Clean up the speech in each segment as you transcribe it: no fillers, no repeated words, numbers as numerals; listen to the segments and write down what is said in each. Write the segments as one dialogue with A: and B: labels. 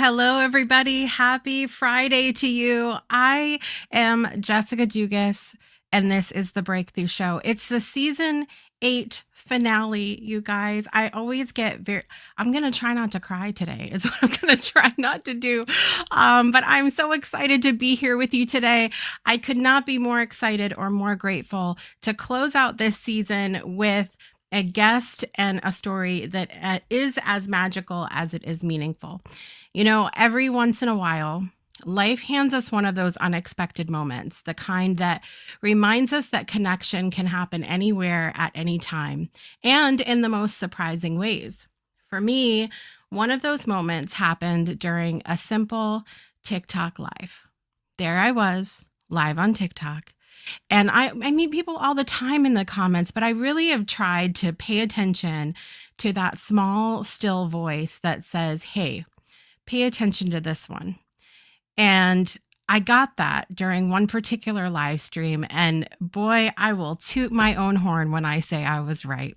A: Hello, everybody. Happy Friday to you. I am Jessica Dugas, and this is the Breakthrough Show. It's the season 8 finale, you guys. I always get I'm going to try not to cry today, is what I'm going to try not to do. But I'm so excited to be here with you today. I could not be more excited or more grateful to close out this season with a guest and a story that is as magical as it is meaningful. You know, every once in a while, life hands us one of those unexpected moments, the kind that reminds us that connection can happen anywhere at any time and in the most surprising ways. For me, one of those moments happened during a simple TikTok live. There I was, live on TikTok. And I meet people all the time in the comments, but I really have tried to pay attention to that small, still voice that says, hey, pay attention to this one. And I got that during one particular live stream. And boy, I will toot my own horn when I say I was right.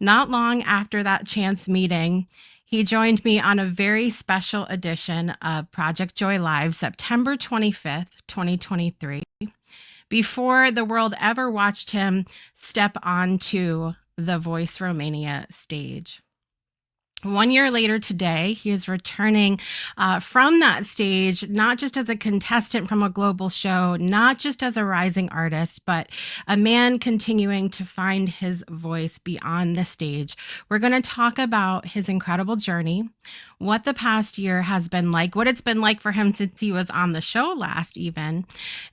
A: Not long after that chance meeting, he joined me on a very special edition of Project Joy Live, September 25th, 2023. Before the world ever watched him step onto the Voice Romania stage. 1 year later today, he is returning from that stage, not just as a contestant from a global show, not just as a rising artist, but a man continuing to find his voice beyond the stage. We're going to talk about his incredible journey, what the past year has been like, what it's been like for him since he was on the show last even,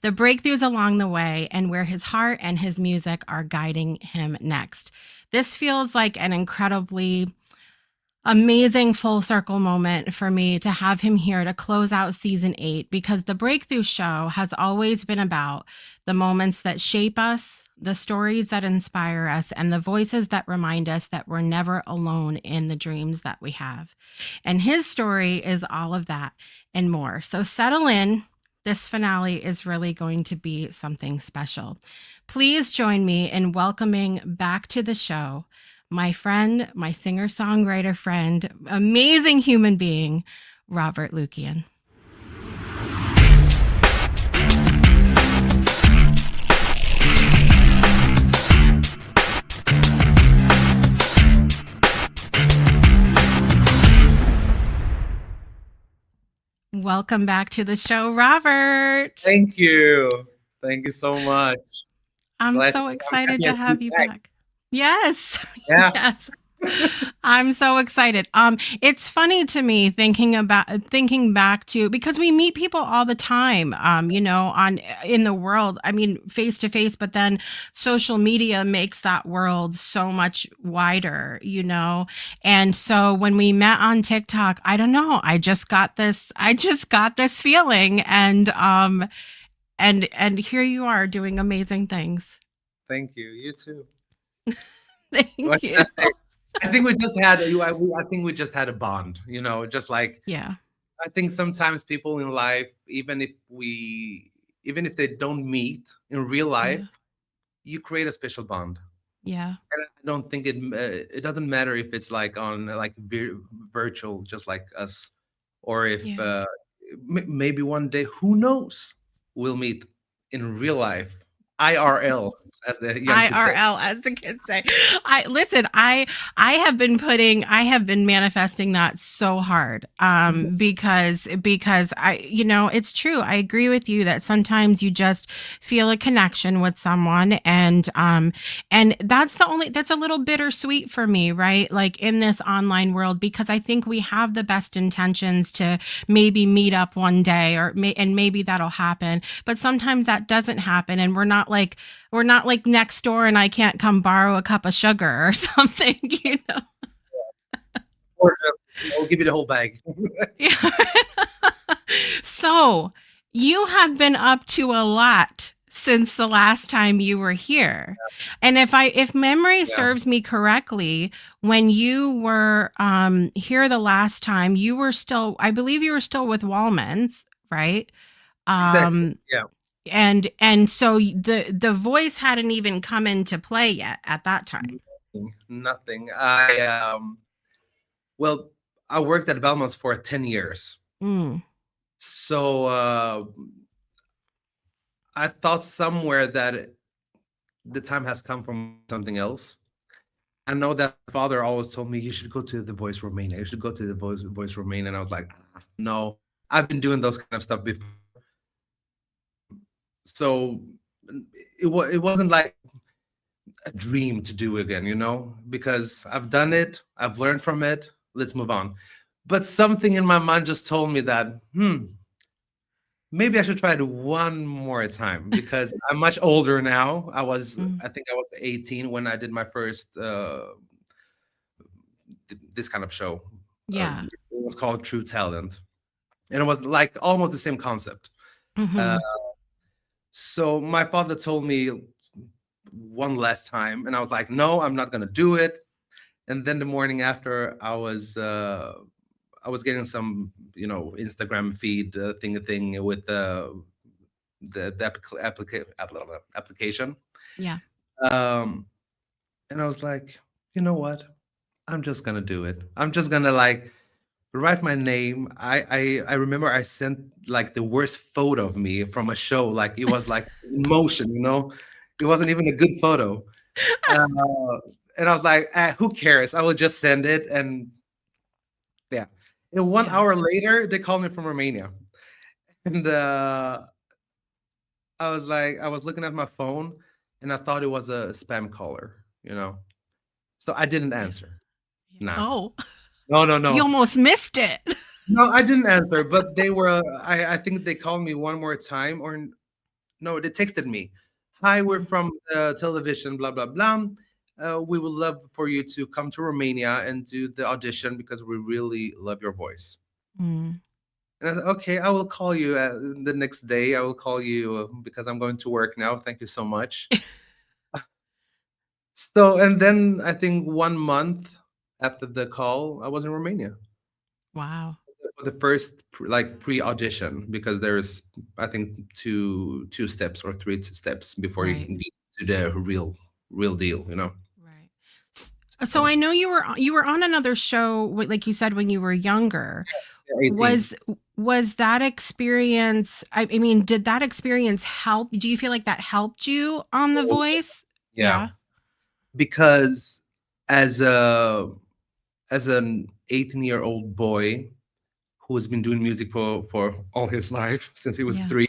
A: the breakthroughs along the way, and where his heart and his music are guiding him next. This feels like an incredibly amazing full circle moment for me to have him here to close out season 8, because the Breakthrough Show has always been about the moments that shape us, the stories that inspire us, and the voices that remind us that we're never alone in the dreams that we have. And his story is all of that and more. So settle in. This finale is really going to be something special. Please join me in welcoming back to the show my friend, my singer-songwriter friend, amazing human being, Robert Lukian. Welcome back to the show, Robert.
B: Thank you. Thank you so much.
A: I'm so excited to have you back. Yes.
B: Yeah.
A: Yes. I'm so excited. It's funny to me thinking back to, because we meet people all the time, in the world, I mean, face to face, but then social media makes that world so much wider, And so when we met on TikTok, I don't know, I just got this feeling, and here you are doing amazing things.
B: Thank you. You too.
A: Thank you.
B: I think we just had a bond, just like,
A: yeah.
B: I think sometimes people in life, even if they don't meet in real life, you create a special bond.
A: Yeah.
B: And I don't think it doesn't matter if it's like on like virtual, just like us, or if maybe one day, who knows, we'll meet in real life, IRL. As the
A: kids say. I have been manifesting that so hard. Because it's true. I agree with you that sometimes you just feel a connection with someone, and that's a little bittersweet for me, right? Like in this online world, because I think we have the best intentions to maybe meet up one day, and maybe that'll happen, but sometimes that doesn't happen, and we're not like next door and I can't come borrow a cup of sugar or something,
B: Or I'll give you the whole bag.
A: So you have been up to a lot since the last time you were here. And if memory serves me correctly, when you were here the last time, I believe you were still with Wallman's, right?
B: Exactly. Yeah.
A: And so the voice hadn't even come into play yet at that time.
B: Nothing. I worked at Belmont's for 10 years.
A: Mm.
B: So I thought somewhere that the time has come for something else. I know that my father always told me you should go to the Voice Romania. You should go to the Voice Romania, and I was like, "Ah, no, I've been doing those kind of stuff before." So it wasn't like a dream to do again, because I've done it, I've learned from it. Let's move on. But something in my mind just told me that, maybe I should try it one more time because I'm much older now.
A: Mm.
B: I think I was 18 when I did my first this kind of show.
A: Yeah.
B: It was called True Talent, and it was like almost the same concept. Uh,
A: Mhm.
B: so my father told me one last time, and I was like, "No, I'm not gonna do it." And then the morning after, I was getting some, Instagram feed thing with the application,
A: Yeah.
B: um, and I was like, you know what? I'm just gonna do it. I'm just gonna like write my name. I remember I sent like the worst photo of me from a show. Like it was like in motion, It wasn't even a good photo. Uh, and I was like, who cares? I will just send it. And yeah. And one
A: Yeah.
B: hour later, they called me from Romania. And I was looking at my phone and I thought it was a spam caller. So I didn't
A: Yeah.
B: answer.
A: Yeah.
B: Nah.
A: Oh,
B: No, no,
A: you
B: no.
A: almost missed it.
B: No, I didn't answer, but they were I think they called me one more time or no, they texted me. Hi, we're
A: Mm.
B: from television, blah blah blah. We would love for you to come to Romania and do the audition because we really love your voice.
A: Mm.
B: And I said, okay, I will call you the next day. I will call you because I'm going to work now. Thank you so much. So, and then I think 1 month after the call, I was in Romania
A: Wow.
B: for the first like pre-audition because there's I think two steps or three steps before you
A: Right.
B: can get to the real deal.
A: Right. So
B: So
A: I know you were on another show, like you said, when you were younger.
B: yeah, 18.
A: Was that experience? I mean, did that experience help? Do you feel like that helped you on The Voice?
B: Yeah,
A: Yeah.
B: because as a as an 18-year-old boy who has been doing music for all his life since he was
A: Yeah.
B: 3,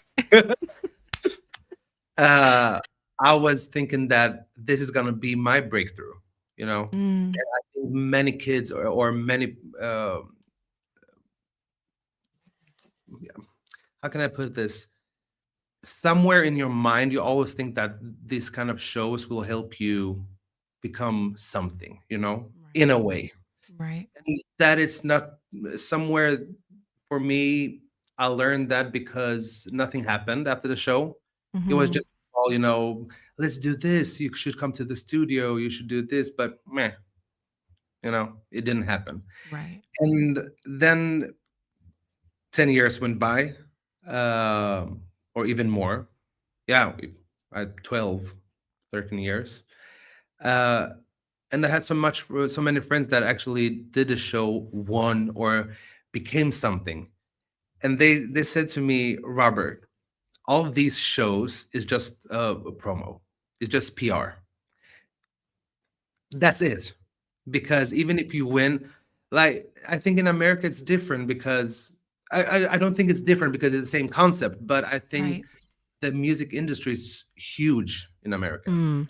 B: uh, I was thinking that this is gonna be my breakthrough.
A: Mm.
B: I think many kids or many how can I put this? Somewhere in your mind, you always think that these kind of shows will help you become something,
A: Right.
B: in a way.
A: Right.
B: And that is not somewhere for me. I learned that because nothing happened after the show. It was
A: Mhm.
B: just all, let's do this. You should come to the studio. You should do this. But meh, it didn't happen.
A: Right.
B: And then 10 years went by, or even more. Yeah, 12, 13 years. Uh, and I had so many friends that actually did the show, won, or became something. And they said to me, Robert, all of these shows is just a promo. It's just PR. That's it. Because even if you win, like I think in America it's different because I don't think it's different because it's the same concept, but I think
A: Right.
B: the music industry is huge in America.
A: Mm.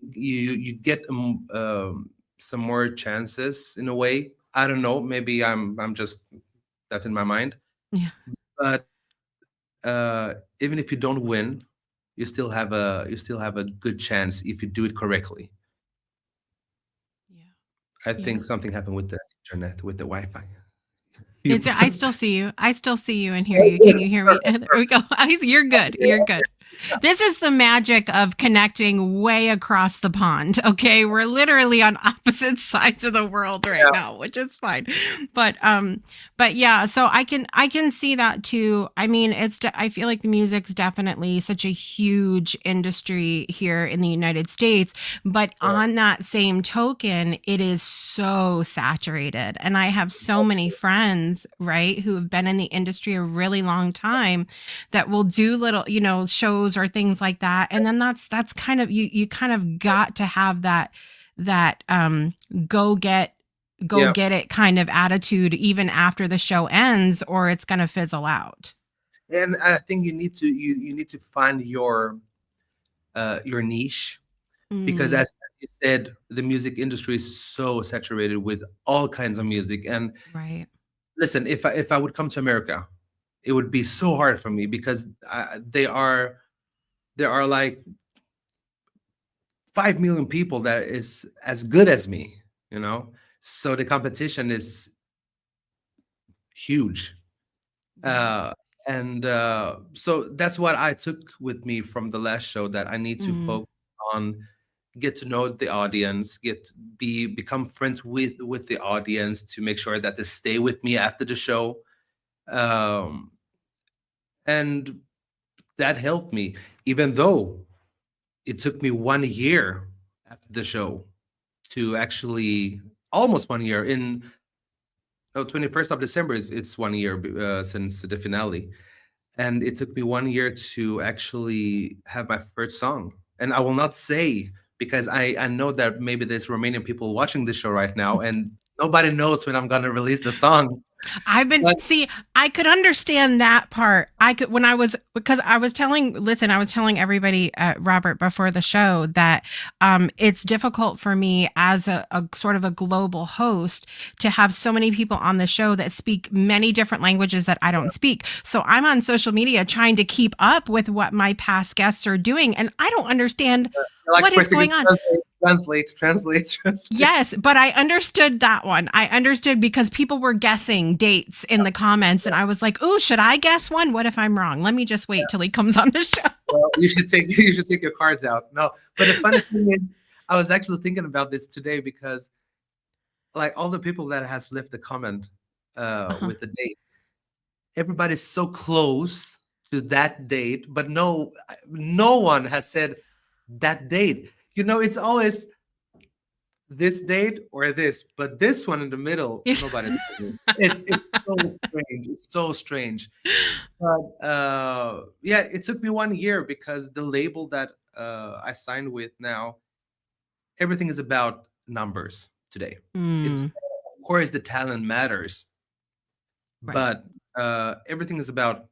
B: You get some more chances in a way. I don't know. Maybe I'm just that's in my mind.
A: Yeah.
B: But even if you don't win, you still have a good chance if you do it correctly.
A: Yeah.
B: I
A: Yeah.
B: think something happened with the internet, with the Wi-Fi.
A: It's I still see you. I still see you and hear you. Can you hear me? There we go. You're good. You're good. This is the magic of connecting way across the pond. Okay, we're literally on opposite sides of the world right
B: Yeah,
A: now, which is fine. But but yeah, so I can see that too. I mean, I feel like the music's definitely such a huge industry here in the United States, but
B: yeah.
A: on that same token, it is so saturated. And I have so many friends, right, who have been in the industry a really long time that will do little, shows or things like that. And then that's kind of you kind of got to have that go get go
B: Yeah.
A: get it kind of attitude even after the show ends, or it's going to fizzle out.
B: And I think you need to find your niche, because
A: Mm,
B: as you said, the music industry is so saturated with all kinds of music. And
A: right.
B: listen, if I would come to America, it would be so hard for me, because there are like 5 million people that is as good as me, you know. So the competition is huge.
A: Yeah.
B: uh and so that's what I took with me from the last show, that I need to
A: Mm,
B: focus on, get to know the audience, become friends with the audience, to make sure that they stay with me after the show. um and that helped me, even though it took me 1 year after the show to actually, almost 1 year. In 21st of December is it's 1 year since the finale, and it took me 1 year to actually have my first song. And I will not say, because I know that maybe there's Romanian people watching this show right now, and nobody knows when I'm gonna release the song.
A: I've been
B: But
A: see, I could understand that part. I could when I was because I was I was telling everybody, Robert, before the show that it's difficult for me as a sort of a global host to have so many people on the show that speak many different languages that I don't speak. So I'm on social media trying to keep up with what my past guests are doing, and I don't understand
B: like
A: what is
B: pressing
A: going on.
B: translate.
A: Yes, but I understood that one. I understood because people were guessing dates in the comments, and I was like, "Oh, should I guess one? What if I'm wrong? Let me just wait till he comes on the show."
B: Well, you should take your cards out. No, but the funny thing is, I was actually thinking about this today, because like all the people that has left the comment
A: Uh-huh.
B: with the date, everybody's so close to that date, but no one has said that date. It's always this date or this, but this one in the middle, nobody told me. It's so strange. It's so strange. But yeah, it took me 1 year, because the label that I signed with now, everything is about numbers today.
A: Mm,
B: Of course, the talent matters,
A: right.
B: but everything is about,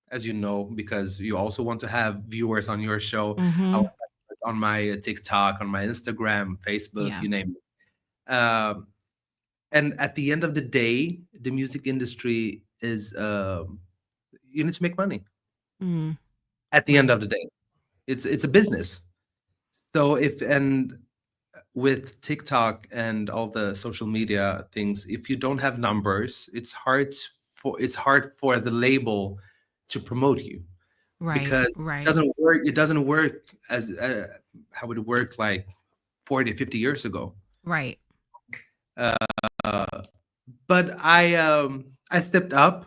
B: as you know, because you also want to have viewers on your show. I
A: Mm-hmm.
B: want to have viewers on my TikTok, on my Instagram, Facebook,
A: Yeah.
B: you name it. And at the end of the day, the music industry is you need to make money.
A: Mm,
B: At the end
A: right.
B: of the day, it's a business. So if and with TikTok and all the social media things, if you don't have numbers, it's hard for the label to promote you,
A: Right.
B: because
A: Right.
B: it doesn't work as how it worked like 40, 50 years ago.
A: Right.
B: uh, but I stepped up,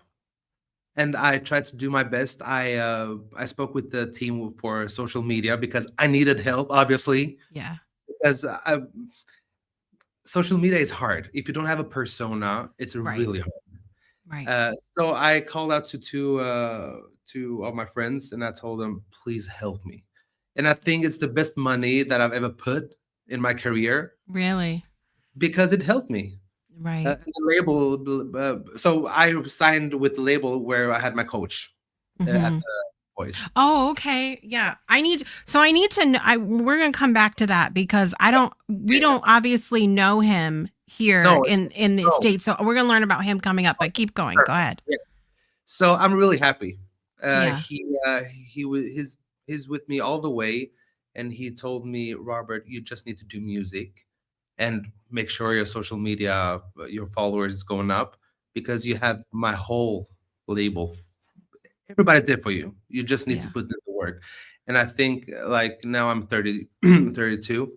B: and I tried to do my best. I spoke with the team for social media, because I needed help, obviously,
A: Yeah.
B: because social media is hard. If you don't have a persona, it's
A: Right.
B: really hard.
A: Right.
B: So I called out to two of my friends, and I told them, please help me. And I think it's the best money that I've ever put in my career,
A: Really.
B: because it helped me.
A: Right.
B: And the label, so I signed with the label where I had my coach at
A: Mm-hmm.
B: the Voice.
A: Oh, okay. Yeah. I need to we're going to come back to that because we
B: Yeah.
A: don't obviously know him here
B: No,
A: in the
B: no,
A: States. So we're going to learn about him coming up, but keep going. Go
B: perfect.
A: ahead.
B: Yeah. So I'm really happy.
A: Yeah.
B: He was he's with me all the way, and he told me, Robert, you just need to do music, and make sure your social media, your followers is going up, because you have my whole label. Everybody's there for you. You just need to
A: Yeah.
B: put in the work. And I think like now I'm 30, 32.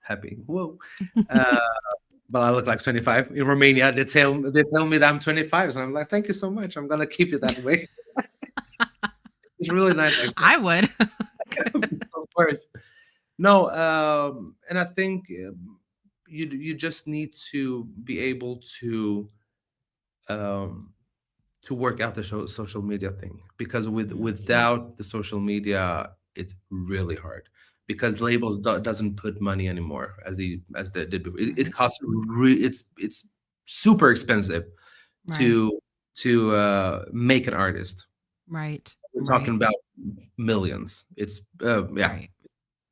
B: Happy. Whoa. Uh, but I look like 25 in Romania. They tell me that I'm 25. So I'm like, thank you so much. I'm gonna keep it that way. It's really nice, actually.
A: I would.
B: Of course. No, and I think you just need to be able um, to work out the social media thing, because without the social media, it's really hard, because labels doesn't put money anymore as they did before. It
A: Right.
B: costs it's super expensive
A: Right.
B: to make an artist.
A: Right.
B: We're talking
A: Right.
B: about millions. It's yeah,
A: Right.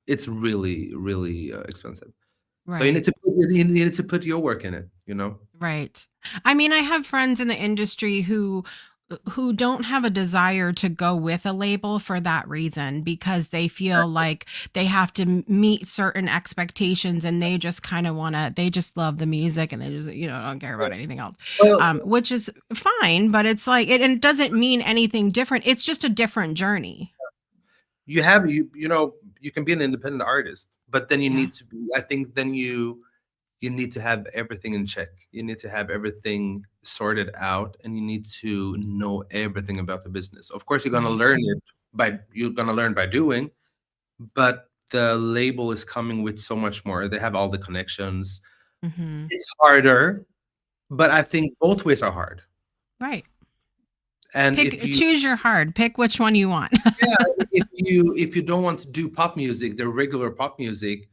B: it's really expensive. So
A: Right.
B: you need to put your work in it, you know?
A: Right. I mean, I have friends in the industry who don't have a desire to go with a label for that reason, because they feel like they have to meet certain expectations, and they just kind of want to, they just love the music, and they just, don't care
B: Yeah.
A: about anything else.
B: Well,
A: Which is fine, but it's like it doesn't mean anything different. It's just a different journey.
B: you can be an independent artist, but then you
A: Yeah.
B: need to be, I think then you need to have everything in check. You need to have everything sorted out, and you need to know everything about the business. Of course,
A: Right.
B: you're gonna learn by doing, but the label is coming with so much more. They have all the connections.
A: Mhm.
B: It's harder, but I think both ways are hard.
A: Right.
B: And if
A: Pick
B: you
A: choose your hard. Pick which one you want.
B: yeah, if you don't want to do pop music, the regular pop music,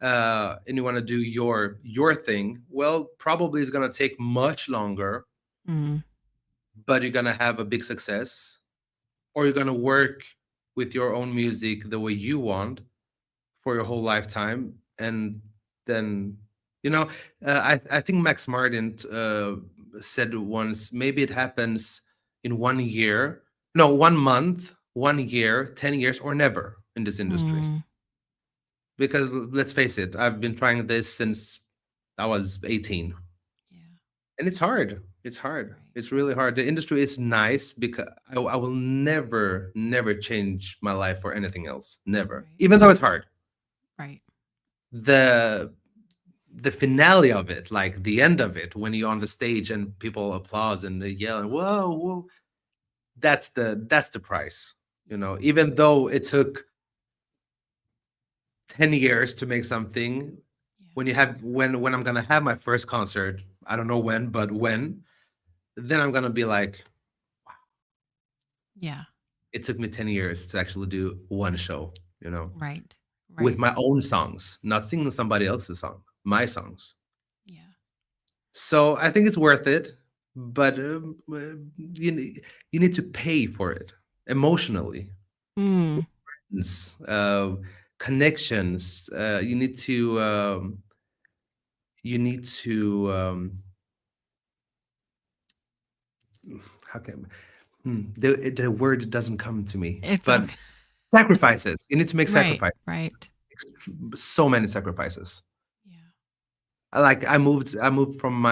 B: and you want to do your thing, well, probably it's gonna take much longer,
A: Mm.
B: but you're gonna have a big success, or you're gonna work with your own music the way you want for your whole lifetime, and then you know, I think Max Martin said once, maybe it happens in 1 year, no, 1 month, 1 year, 10 years, or never in this industry.
A: Mm.
B: Because let's face it, I've been trying this since I was 18,
A: Yeah.
B: and it's hard. It's hard.
A: Right.
B: It's really hard. The industry is nice, because I will never change my life for anything else. Never.
A: Right.
B: Even though it's hard.
A: Right.
B: The the finale of it, like the end of it, when you're on the stage and people applause and they yell and whoa, whoa, that's the price. Even though it took 10 years to make something,
A: Yeah.
B: when I'm gonna have my first concert, I don't know when, but when, then I'm gonna be like,
A: Yeah.
B: it took me 10 years to actually do one show,
A: Right.
B: with
A: Right.
B: my own songs, not singing somebody else's song, my songs.
A: Yeah.
B: So I think it's worth it, but you need to pay for it emotionally.
A: Mm.
B: Uh, Connections. You need to how can the word doesn't come to me,
A: It's
B: but
A: okay.
B: sacrifices. You need to make
A: Right.
B: sacrifices.
A: Right.
B: So many sacrifices.
A: Yeah.
B: Like I moved from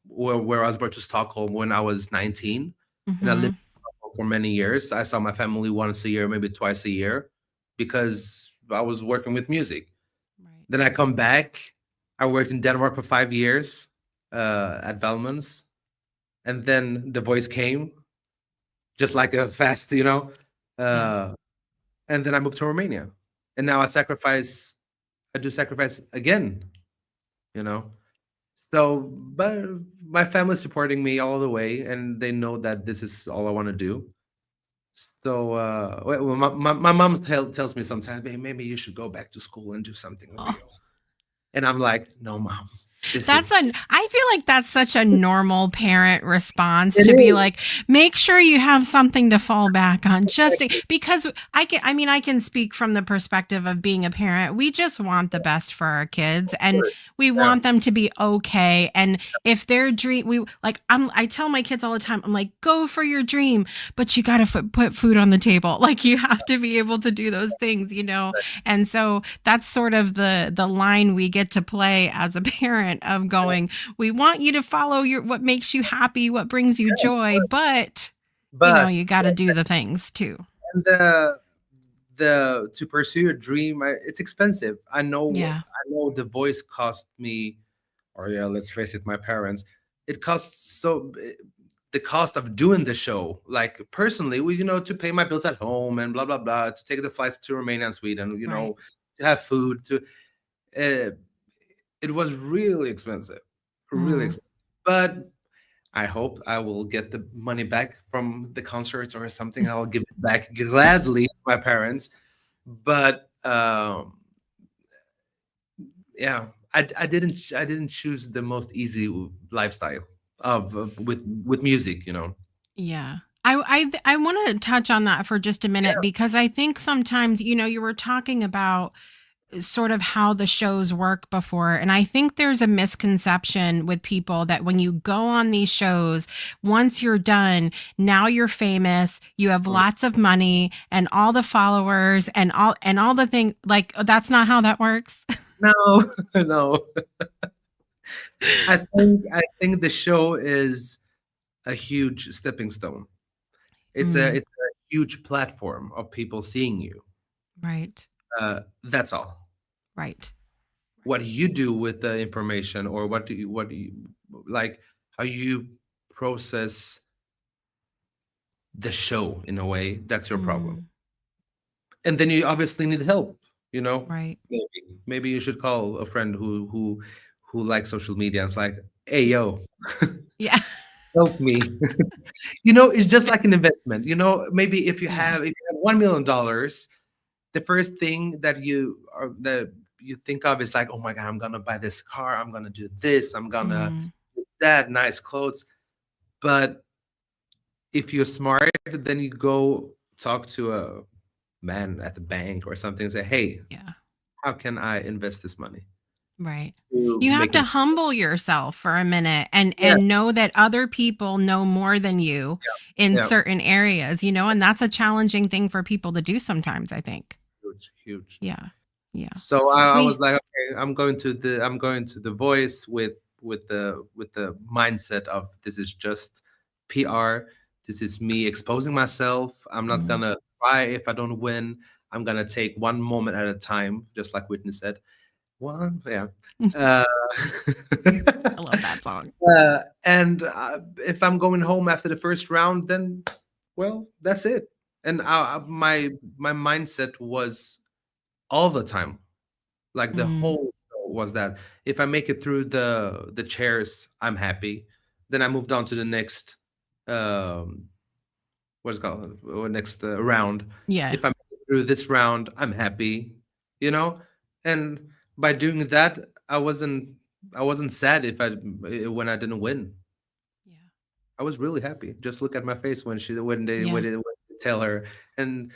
B: where I was brought to Stockholm when I was 19, and I lived
A: Mhm.
B: in Stockholm for many years. I saw my family once a year, maybe twice a year, because I was working with music.
A: Right.
B: Then I come back. I worked in Denmark for 5 years at Valmons, and then the voice came, just like a fast,
A: Yeah.
B: uh, and then I moved to Romania, and now I do sacrifice again, you know. So, but my family's supporting me all the way, and they know that this is all I want to do. So, well, my mom tells me sometimes, "Hey, maybe you should go back to school and do something
A: Oh.
B: real." And I'm like, "No, mom, this
A: That's
B: is
A: I feel like that's such a normal parent response
B: it
A: to be
B: is
A: like, make sure you have something to fall back on, because I can speak from the perspective of being a parent. We just want the best for our kids, and we
B: yeah,
A: want them to be okay. And if their dream, I tell my kids all the time, I'm like, go for your dream, but you got to put food on the table. Like, you have to be able to do those things. And so that's sort of the line we get to play as a parent of going, we want you to follow what makes you happy, what brings you joy, but
B: But
A: you got to do the things too.
B: and the to pursue your dream, it's expensive.
A: Yeah.
B: I know the voice cost me, or yeah, let's face it, my parents. It costs the cost of doing the show, like personally, to pay my bills at home and blah blah blah, to take the flights to Romania and Sweden,
A: Right.
B: to have food, to uh, it was really expensive, really
A: Mm.
B: expensive. But I hope I will get the money back from the concerts or something. I'll give it back gladly to my parents. But yeah, I didn't choose the most easy lifestyle with music.
A: Yeah. I want to touch on that for just a minute because I think sometimes, you were talking about sort of how the shows work before. And I think there's a misconception with people that when you go on these shows, once you're done, now you're famous, you have
B: Mm.
A: lots of money and all the followers and all the things like that's not how that works.
B: No, no. I think the show is a huge stepping stone.
A: Mm,
B: It's a huge platform of people seeing you.
A: right.
B: That's all.
A: Right.
B: What you do with the information, or what do you like, how you process the show in a way, that's your problem.
A: Mm,
B: And then you obviously need help, you know?
A: right.
B: Maybe you should call a friend who likes social media. It's like, hey yo,
A: Yeah.
B: help me. It's just like an investment. Maybe
A: Yeah.
B: if you have $1 million, the first thing that you think of is like, oh my god, I'm gonna buy this car, I'm gonna do this, I'm gonna
A: Mm,
B: do that, nice clothes. But if you're smart, then you go talk to a man at the bank or something and say, hey,
A: yeah.
B: how can I invest this money
A: Right.
B: to
A: You have to
B: making.
A: humble yourself for a minute and
B: Yeah,
A: know that other people know more than you in
B: yeah,
A: certain areas, and that's a challenging thing for people to do sometimes, I think.
B: huge, huge.
A: Yeah. Yeah.
B: So I was
A: We
B: like, okay, I'm going to the voice with the mindset of, this is just PR. This is me exposing myself. I'm not
A: mm,
B: gonna cry if I don't win. I'm gonna take one moment at a time, just like Whitney said. One, yeah. Uh,
A: I love that song.
B: and if I'm going home after the first round, then well, that's it. And my mindset was all the time, like the
A: Mm,
B: whole show was that if I make it through the chairs, I'm happy. Then I moved on to the next, um, what's it called, next round.
A: yeah.
B: If I make it through this round, I'm happy, you know. And by doing that, I wasn't sad if I when I didn't win.
A: Yeah.
B: I was really happy. Just look at my face
A: Yeah.
B: when they tell her, and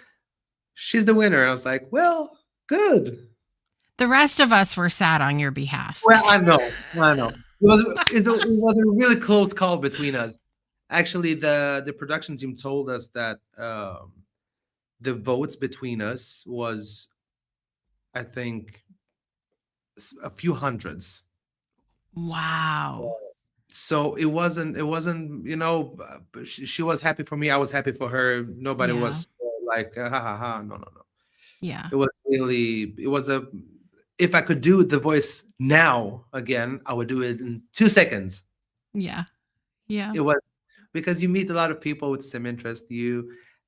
B: she's the winner. I was like, well, good.
A: The rest of us were sad on your behalf.
B: Well, I know, I know. It was a really close call between us. Actually, the production team told us that the votes between us was, I think, a few hundreds.
A: Wow.
B: So it wasn't, she was happy for me, I was happy for her. Nobody
A: Yeah.
B: was like, ha ha ha. No, no, no.
A: Yeah.
B: It was a, if I could do the voice now again, I would do it in 2 seconds.
A: Yeah. Yeah.
B: It was because you meet a lot of people with the same interest.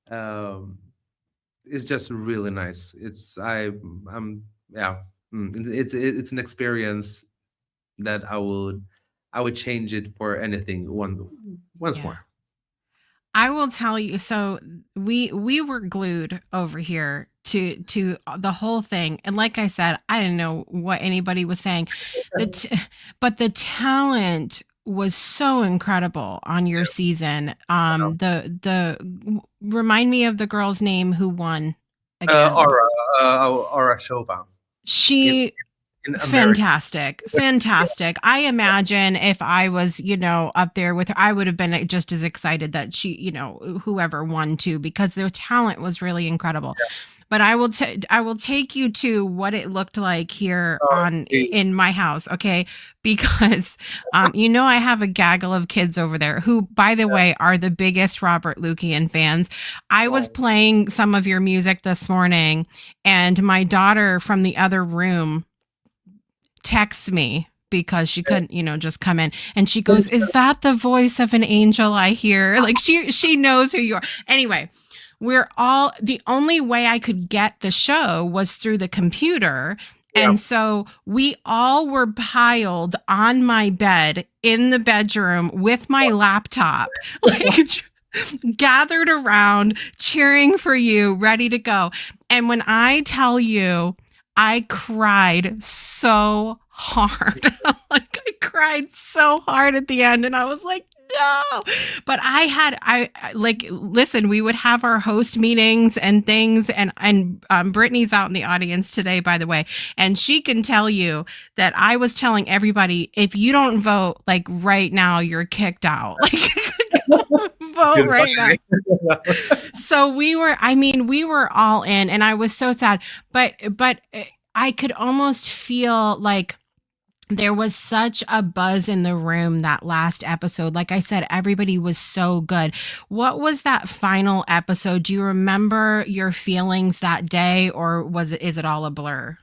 B: Um, it's just really nice. I'm yeah. It's an experience that I would change it for anything once
A: Yeah.
B: more.
A: I will tell you. So we were glued over here to the whole thing, and like I said, I didn't know what anybody was saying. The t- but the talent was so incredible on your season. Remind me of the girl's name who won again.
B: Aura Chauvin in,
A: She
B: in America.
A: fantastic, fantastic. I imagine if I was, up there with her, I would have been just as excited that she, whoever won too, because their talent was really incredible. but I will take you to what it looked like here
B: Oh,
A: on
B: gee.
A: in my house, okay? Because you know I have a gaggle of kids over there who, by the way, are the biggest Robert Lukian fans. I was
B: Oh,
A: playing some of your music this morning, and my daughter from the other room texts me because she couldn't, just come in, and she goes, "Is that the voice of an angel I hear?" Like she knows who you are. Anyway, we're all the only way I could get the show was through the computer.
B: yeah.
A: And so we all were piled on my bed in the bedroom with my laptop, like gathered around, cheering for you, ready to go. And when I tell you, I cried so hard. Like I cried so hard at the end, and I was like, no. But like, listen, we would have our host meetings and things, and Brittany's out in the audience today, by the way, and she can tell you that I was telling everybody, if you don't vote like right now, you're kicked out. Like vote
B: Good
A: right now.
B: luck.
A: So we were all in, and I was so sad, but I could almost feel like there was such a buzz in the room that last episode. Like I said, everybody was so good. What was that final episode? Do you remember your feelings that day, or is it all a blur?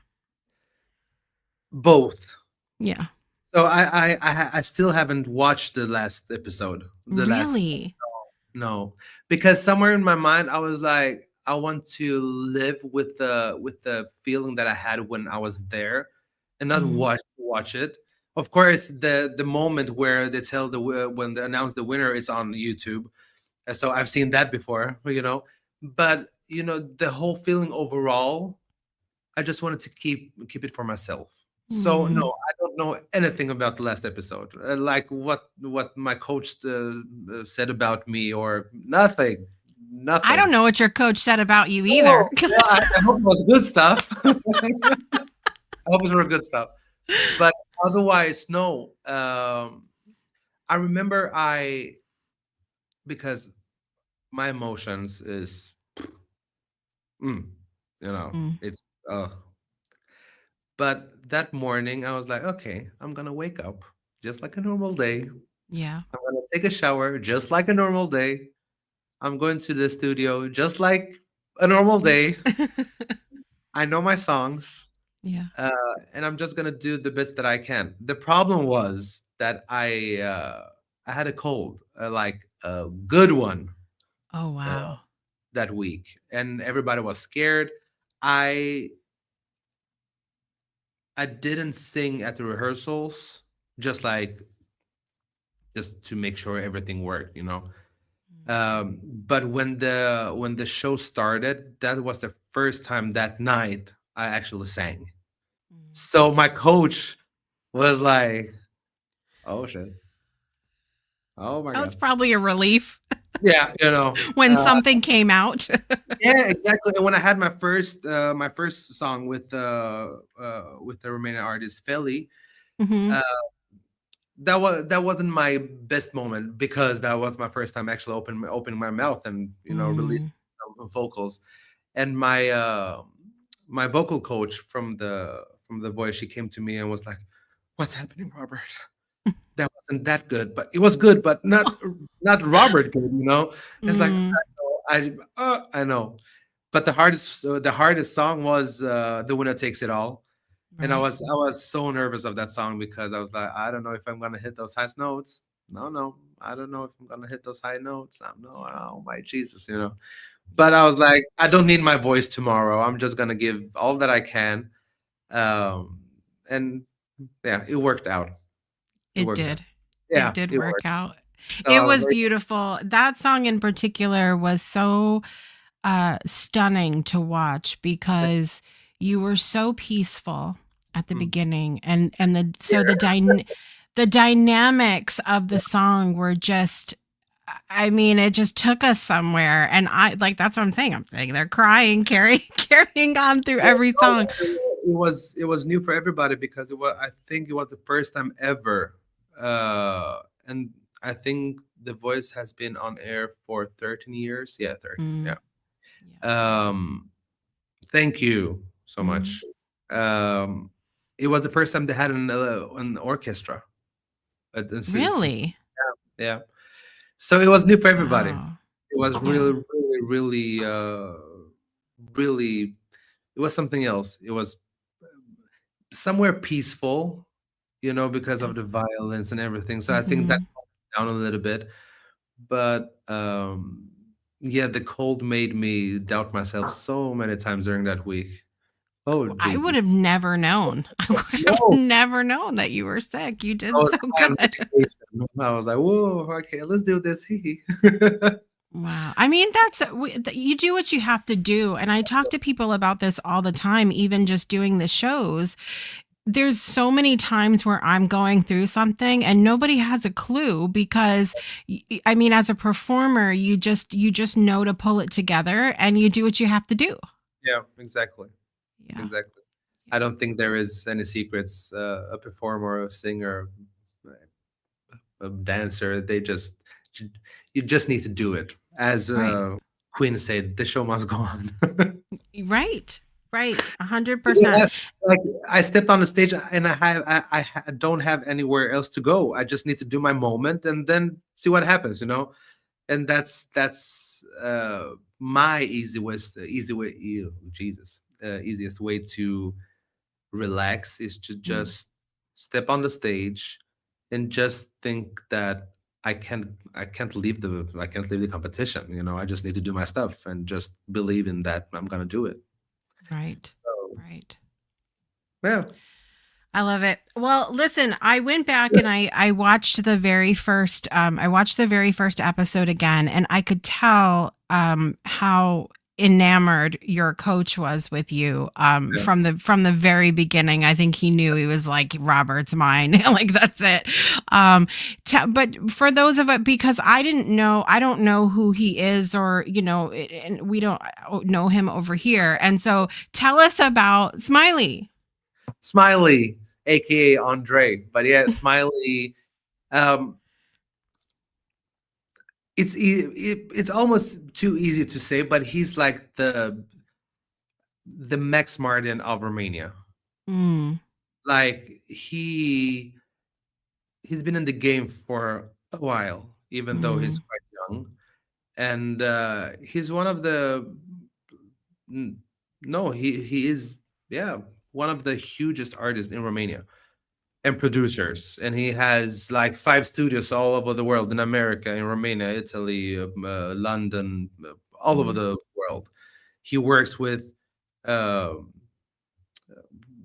B: Both.
A: Yeah.
B: So I still haven't watched the last episode. The last
A: Really?
B: No, because somewhere in my mind I was like, I want to live with the feeling that I had when I was there, and not
A: Mm,
B: watch it. Of course, the moment where they tell when they announce the winner is on YouTube, so I've seen that before, But the whole feeling overall, I just wanted to keep it for myself. So no,
A: mm.
B: I don't know anything about the last episode, like what my coach said about me, or nothing,
A: I don't
B: nothing.
A: know what your coach said about you either.
B: Oh, well, I hope it was good stuff. I hope it was good stuff. But otherwise, no. I remember because my emotions is, mm,
A: Mm,
B: it's But that morning, I was like, okay, I'm gonna wake up just like a normal day.
A: yeah.
B: I'm gonna take a shower just like a normal day. I'm going to the studio just like a normal day. I know my songs,
A: Yeah.
B: uh, and I'm just gonna do the best that I can. The problem was that I had a cold, like a good one,
A: Oh,
B: uh,
A: wow.
B: that week, and everybody was scared. I I didn't sing at the rehearsals, just like just to make sure everything worked. But when the show started, that was the first time that night I actually sang.
A: Mm.
B: So my coach was like, "Oh shit! Oh my
A: That was
B: god!"
A: probably a relief
B: Yeah,
A: when something came out.
B: yeah, exactly. And when I had my first song with the Romanian artist Feli,
A: Mhm.
B: uh, that wasn't my best moment, because that was my first time actually opening my mouth and
A: Mm.
B: releasing some vocals. And my vocal coach from the Voice, she came to me and was like, "What's happening, Robert? That wasn't that good, but it was good, but not Robert good." It's like,
A: Mm.
B: I know, but the hardest song was "The Winner Takes It All." And I
A: Right.
B: was I was so nervous of that song, because I was like, I don't know if I'm gonna hit those high notes. No, I don't know if I'm gonna hit those high notes. I know, oh my Jesus. But
A: Yeah.
B: I was like, I don't need my voice tomorrow. I'm just gonna give all that I can. And yeah, it worked out. It
A: It
B: worked out.
A: did. It
B: Yeah,
A: did
B: it
A: work
B: worked.
A: out.
B: So
A: It
B: I was
A: was
B: very
A: beautiful. That song in particular was so stunning to watch because you were so peaceful at the
B: mm,
A: beginning, and
B: yeah.
A: the dynamics of the song were just, I mean, it just took us somewhere. And I like, that's what I'm saying they're crying, carrying on through
B: Yeah,
A: every
B: no,
A: song.
B: it was new for everybody, because I think it was the first time ever, and I think The Voice has been on air for 13 years. Yeah, 13. Yeah.
A: Mm, yeah.
B: Um, Thank you so
A: Mm.
B: much. Um, it was the first time they had an orchestra.
A: Really?
B: Yeah. So it was new for everybody.
A: Wow.
B: It was
A: Yeah.
B: really, it was something else. It was somewhere peaceful, because
A: Yeah.
B: of the violence and everything. So I think that
A: Mhm.
B: calmed me down a little bit. But yeah, the cold made me doubt myself so many times during that week. Oh
A: I would
B: Jesus.
A: have never known. I would have
B: No.
A: never known that you were sick. You
B: I
A: did
B: was
A: so
B: high on
A: good.
B: medication. I was like, "Whoa, okay, let's do this." Hee
A: Wow. I mean, you do what you have to do. And I talk to people about this all the time, even just doing the shows. There's so many times where I'm going through something and nobody has a clue because I mean, as a performer, you just know to pull it together and you do what you have to do.
B: Yeah, exactly.
A: Yeah.
B: Exactly.
A: Yeah.
B: I don't think there is any secrets. A performer, a singer, a dancer, you just need to do it. As
A: Right.
B: Queen said, the show must go on.
A: Right. Right.
B: Yeah,
A: 100%.
B: like I stepped on the stage and I don't have anywhere else to go. I just need to do my moment and then see what happens. And that's my easiest way to relax is to
A: Mm.
B: just step on the stage and just think that I can't leave the competition. I just need to do my stuff and just believe in that I'm gonna do it.
A: Right.
B: So
A: Right.
B: yeah.
A: I love it. Well, listen, I went back and I watched the very first episode again, and I could tell how enamored your coach was with you
B: Yeah.
A: from the very beginning. I think he knew. He was like, Robert's mine. Like, that's it. But for those of it, because I don't know who he is, or and we don't know him over here. And so tell us about Smiley.
B: Smiley, aka Andre. But yeah, Smiley, um it's almost too easy to say, but he's like the Max Martin of Romania.
A: Mm,
B: Like he's been in the game for a while, even though he's
A: mm,
B: quite young. And he's one of the n- no, he is, yeah, one of the hugest artists in Romania and producers. And he has like 5 studios all over the world, in America, in Romania, Italy, London, all over
A: mm,
B: the world. He works um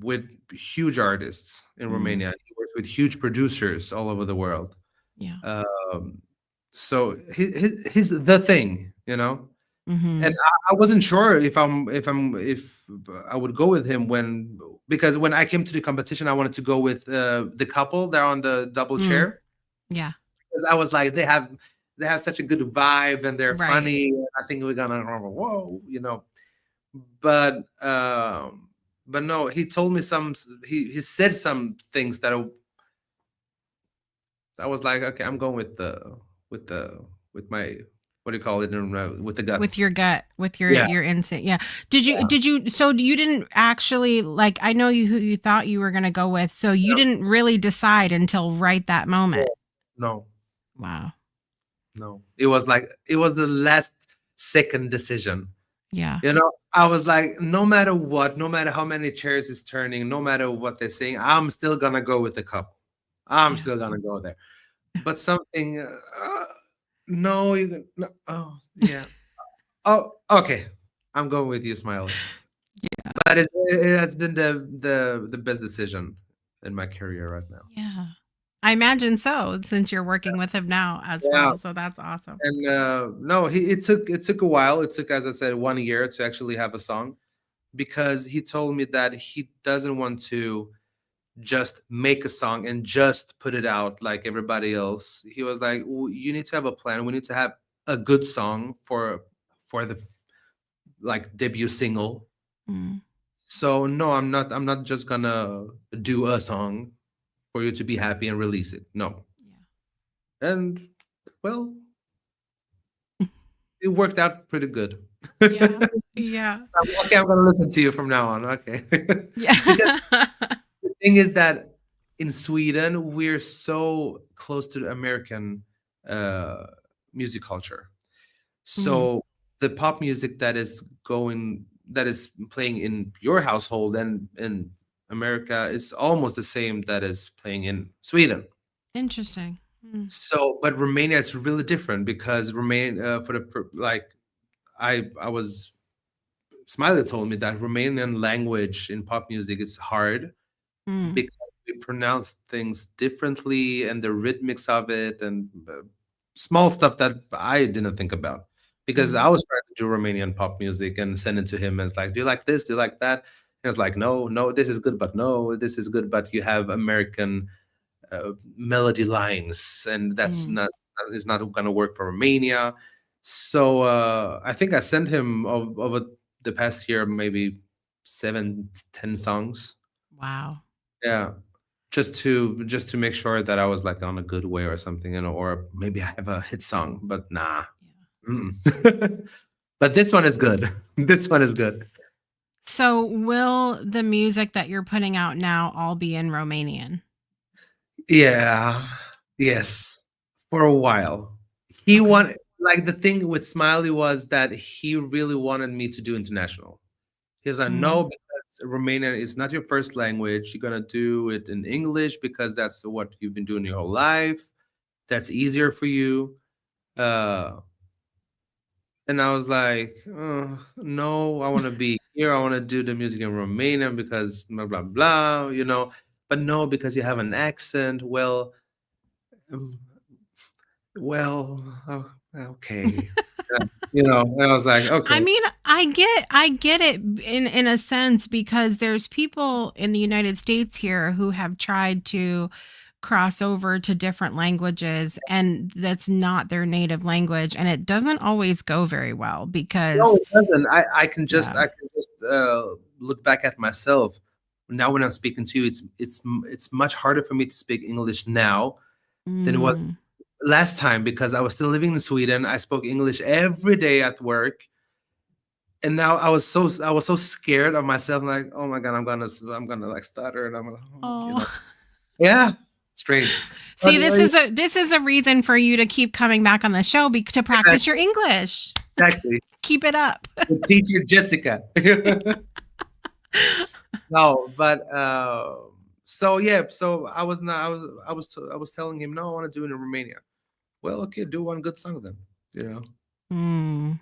B: with huge artists in
A: mm.
B: Romania. He works with huge producers all over the world.
A: Yeah.
B: Um, so he's the thing. And
A: Mhm.
B: I wasn't sure if I would go with him because when I came to the competition, I wanted to go with the couple. They're on the double
A: Mm.
B: chair
A: Yeah.
B: because I was like, they have such a good vibe and they're
A: Right.
B: funny. I think we're gonna whoa. But no, he told me he said some things that I was like, okay, I'm going with the with my, what do you call it, with the gut.
A: With your gut, with your
B: Yeah.
A: your instinct. Yeah. Did you so you didn't actually, like, I know you who you thought you were going to go with, so you didn't really decide until right that moment.
B: No,
A: Wow.
B: no. It was the last second decision.
A: Yeah.
B: I was like, no matter what, no matter how many chairs is turning, no matter what they're saying, I'm still gonna go with the couple. I'm
A: Yeah.
B: still gonna go there. But something, no, no, oh yeah, oh okay, I'm going with you, Smiley. But it has been the best decision in my career right now.
A: Yeah. I imagine so, since you're working with him now as
B: Yeah,
A: well. So that's awesome.
B: and no, it took a while. It took, as I said, 1 year to actually have a song, because he told me that he doesn't want to just make a song and just put it out like everybody else. He was like, You need to have a plan. We need to have a good song for the like debut single."
A: Mm.
B: So no, I'm not just gonna do a song for you to be happy and release it. No.
A: Yeah.
B: And well, it worked out pretty good.
A: Yeah. Yeah.
B: So, okay, I'm gonna listen to you from now on. Okay,
A: Yeah.
B: because the thing is that in Sweden we're so close to the American uh, music culture.
A: Mm,
B: So the pop music that is playing in your household and in America is almost the same that is playing in Sweden.
A: interesting. Mm,
B: So, but Romania is really different because Romania like I was Smiley told me that Romanian language in pop music is hard
A: mm,
B: because we pronounce things differently and the rhythmics of it and small stuff that I didn't think about because I
A: mm,
B: was trying to do Romanian pop music and send it to him and it's like, do you like this? Do you like that? And it's like, no, no, this is good, but no, this is good, but you have American melody lines, and that's
A: mm.
B: not is not going to work for Romania. So I think I sent him over the past year maybe 7, 10 songs.
A: Wow.
B: Yeah, just to make sure that I was like on a good way or something, or maybe I have a hit song, but nah.
A: Yeah.
B: Mm-mm. But this one is good. This one is good.
A: So, will the music that you're putting out now all be in Romanian?
B: Yeah. Yes. For a while. He
A: Okay.
B: wanted like the thing with Smiley was that he really wanted me to do international. He was like,
A: Mm,
B: no, because Romanian is not your first language. You're gonna do it in English because that's what you've been doing your whole life. That's easier for you. Uh, and I was like, oh, no, I want to be here. I want to do the music in Romanian because blah blah blah, But no, because you have an accent. Um, okay. Yeah, and I was like,
A: I
B: okay.
A: mean, I get it in a sense because there's people in the United States here who have tried to cross over to different languages and that's not their native language and it doesn't always go very well
B: No,
A: because
B: it doesn't. I can just
A: yeah.
B: look back at myself now when I'm speaking to you. It's much harder for me to speak English now than it was
A: Mm.
B: last time because I was still living in Sweden. I spoke English every day at work, and now I was so scared of myself. Like, oh my god, I'm gonna like stutter, and I'm
A: Oh.
B: yeah, strange. But
A: See, this is a reason for you to keep coming back on the show to practice your
B: exactly,
A: English.
B: exactly.
A: Keep it up.
B: The teacher Jessica. No, but so yeah, so I was not. I was telling him, no, I want to do it in Romania. Well, okay, do one good song then. You know.
A: Mm.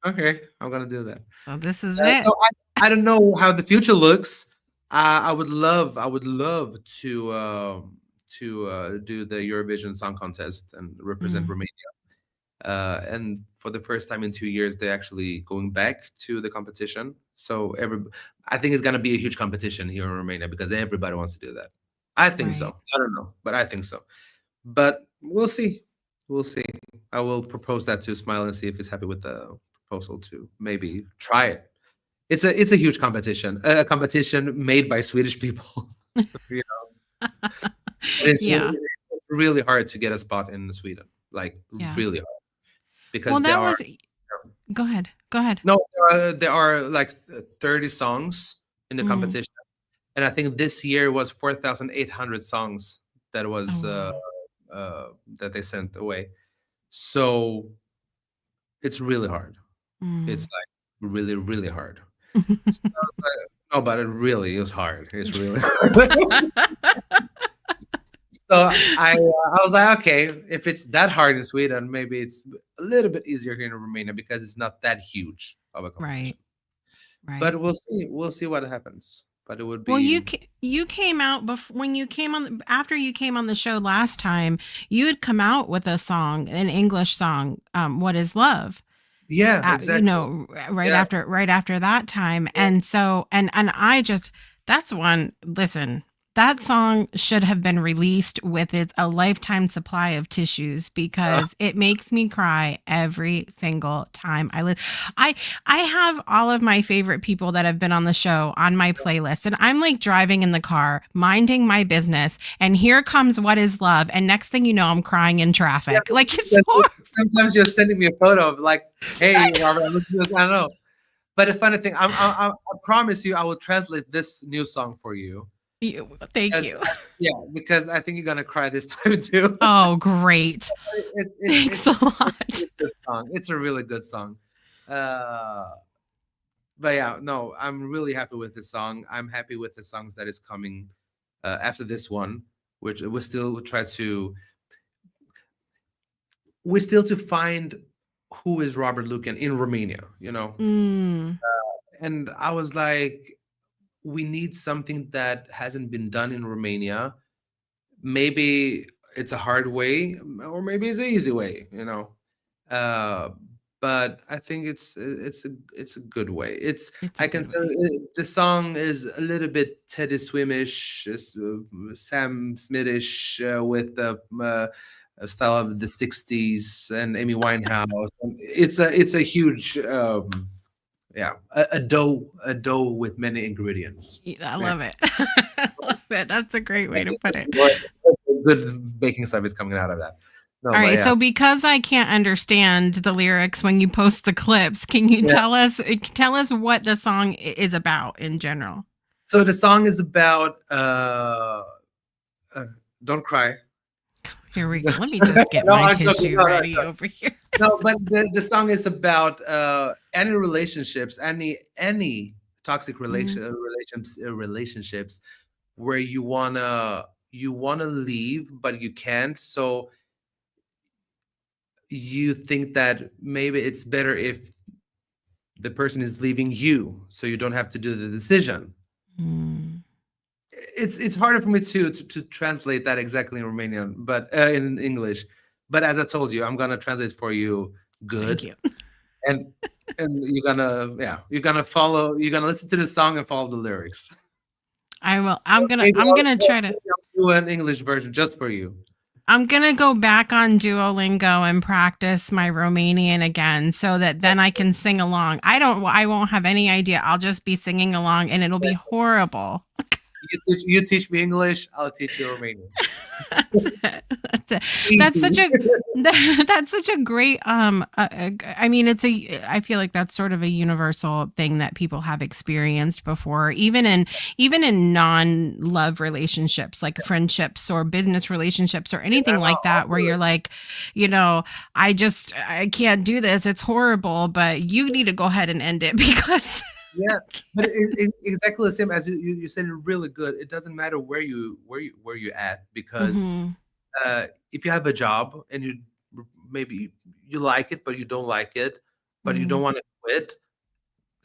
B: Okay, I'm gonna do that.
A: So this is it.
B: So I don't know how the future looks. I would love to do the Eurovision Song Contest and represent
A: Mm.
B: Romania. And for the first time in 2 years, they're actually going back to the competition. So I think it's gonna be a huge competition here in Romania because everybody wants to do that. I think so.
A: Right.
B: I don't know, but I think so. But we'll see. We'll see. I will propose that to Smile and see if he's happy with the proposal to maybe try it. It's a huge competition, a competition made by Swedish people. You know, and
A: Yeah.
B: it's really hard to get a spot in Sweden, like
A: Yeah.
B: really hard,
A: Well,
B: because there
A: that
B: are
A: was go ahead. Go ahead.
B: no, there are like 30 songs in the
A: Mm.
B: competition, and I think this year was 4,800 songs that
A: Oh,
B: was
A: wow.
B: that they sent away. So it's really hard. It's
A: Mm.
B: like really, really hard. So, no, but it really is hard. It's really hard. So I was like, okay, if it's that hard in Sweden, maybe it's a little bit easier here in Romania because it's not that huge of a
A: Right.
B: competition.
A: Right.
B: But we'll see. We'll see what happens. But it would
A: Well,
B: be
A: you came out when you came on after you came on the show last time. You had come out with a song, an English song, "What Is Love."
B: yeah, exactly.
A: Right
B: Yeah,
A: after that time,
B: yeah,
A: and so and I just that's one. Listen, That song should have been released with a lifetime supply of tissues
B: Uh,
A: because it makes me cry every single time I have all of my favorite people that have been on the show on my playlist, and I'm like driving in the car, minding my business, and here comes What Is Love, and next thing you know, I'm crying in
B: yeah,
A: traffic. Like it's horrible.
B: sometimes you're sending me a photo of like, hey, Robert, I'm listening to this. I don't know. But the funny thing, I promise you, I will translate this new song for you.
A: Thank
B: Because
A: you.
B: yeah, because I think you're gonna cry this time too.
A: Oh, great.
B: it's it's
A: Thanks
B: it's
A: a
B: it's
A: lot.
B: a good song. It's a really good song. Uh, but yeah, no, I'm really happy with this song. I'm happy with the songs that is coming after this one, which we still try to we still to find who is Robert Lukian in Romania, you know.
A: Mm,
B: And I was like, we need something that hasn't been done in Romania. Maybe it's a hard way, or maybe it's an easy way, you know. Uh, but I think it's a good way. It's
A: it's a
B: I can
A: good
B: say
A: way.
B: the song is a little bit Teddy Swimish, Sam Smithish with the style of the '60s and Amy Winehouse. And it's a huge yeah, a dough with many ingredients.
A: I
B: Yeah.
A: love it. I love it. That's a great way to put it.
B: Good baking stuff is coming out of that. No,
A: All
B: but
A: right.
B: yeah.
A: So because I can't understand the lyrics when you post the clips, can you
B: Yeah.
A: tell us what the song is about in general?
B: So the song is about uh don't cry.
A: Here we go. Let me just get
B: No,
A: my
B: I'm joking.
A: tissue
B: No, no,
A: ready
B: no.
A: over here.
B: No, but the song is about any relationships, any toxic
A: Mm,
B: relationships where you wanna leave, but you can't. So you think that maybe it's better if the person is leaving you, so you don't have to do the decision.
A: mm,
B: It's harder for me to translate that exactly in Romanian, but in English. But as I told you, I'm gonna translate for you
A: thank
B: good,
A: you.
B: and you're gonna listen to the song and follow the lyrics.
A: I will.
B: Maybe
A: I'm gonna try to.
B: I'll do an English version just for you.
A: I'm gonna go back on Duolingo and practice my Romanian again so that then I can sing along. I won't have any idea. I'll just be singing along and it'll be horrible.
B: You teach me English, I'll teach you Romanian.
A: That's it. That's it. That's
B: Easy.
A: such a that's such a great I mean I feel like that's sort of a universal thing that people have experienced before, even in non-love relationships like friendships or business relationships or anything like that where you're like, you know, I can't do this. It's horrible, but you need to go ahead and end it because
B: Yeah, but exactly the same as you said it really good. It doesn't matter where you at, because
A: Mhm.
B: if you have a job and maybe you like it but you don't like it, but you don't
A: Mhm.
B: want to quit,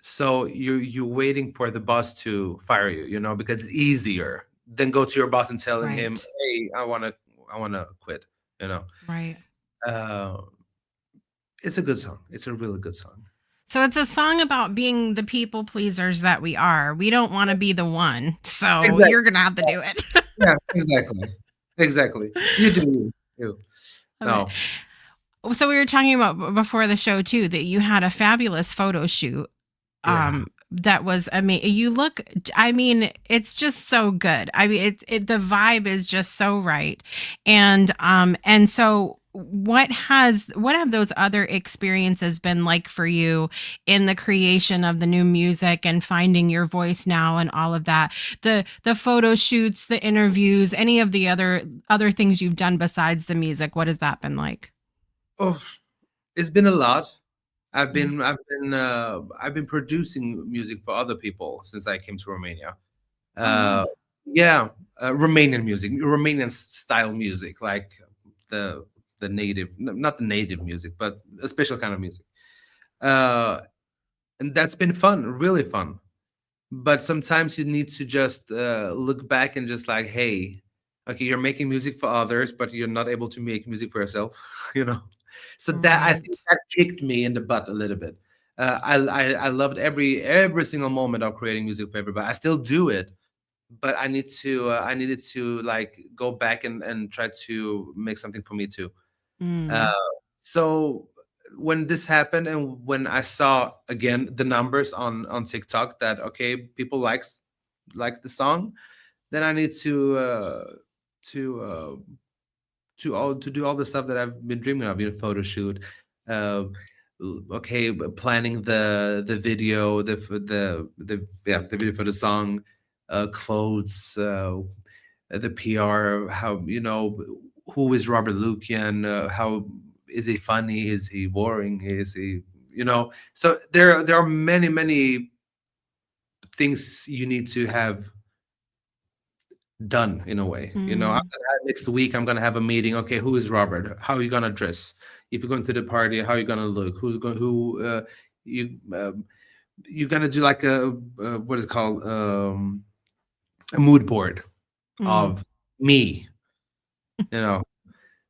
B: so you're waiting for the boss to fire you, because it's easier than go to your boss and telling him,
A: Right.
B: hey, I want to quit. You know,
A: Right.
B: uh, it's a good song. It's a really good song.
A: So it's a song about being the people pleasers that we are. We don't want to be the one. So
B: Exactly.
A: you're going to have to do it.
B: Yeah, exactly. You do you.
A: Love it.
B: No.
A: So we were talking about before the show too that you had a fabulous photo shoot.
B: Yeah.
A: That was amazing. You look, I mean, it's just so good. I mean, the vibe is just so right. And so what have those other experiences been like for you in the creation of the new music and finding your voice now and all of that? The photo shoots, the interviews, any of the other things you've done besides the music, what has that been like?
B: Oh, it's been a lot. I've
A: Yeah.
B: been I've been I've been producing music for other people since I came to Romania.
A: Oh wow.
B: Uh, yeah, Romanian music, Romanian style music, like the the native, not the native music, but a special kind of music. Uh, and that's been fun, really fun. But sometimes you need to just look back and just like, hey, okay, you're making music for others, but you're not able to make music for yourself. you know so that, I think,
A: Right.
B: that kicked me in the butt a little bit. I loved every single moment of creating music for everybody. I still do it, but I needed to like go back and try to make something for me too. Uh,
A: Mm.
B: so when this happened and when I saw again the numbers on TikTok that okay, people like the song, then I need to to do all the stuff that I've been dreaming of, photo shoot, uh, okay, planning the video, the yeah, the video for the song, clothes, the PR, how who is Robert Lukian, how is he funny, is he boring, is he so there are many things you need to have done in a way.
A: Mm.
B: Next week I'm gonna have a meeting. Okay, who is Robert? How are you gonna dress? If you're going to the party, how are you gonna look? Who's going? Who you you're gonna do like a what is it called? A mood board
A: Mm.
B: of me. You know.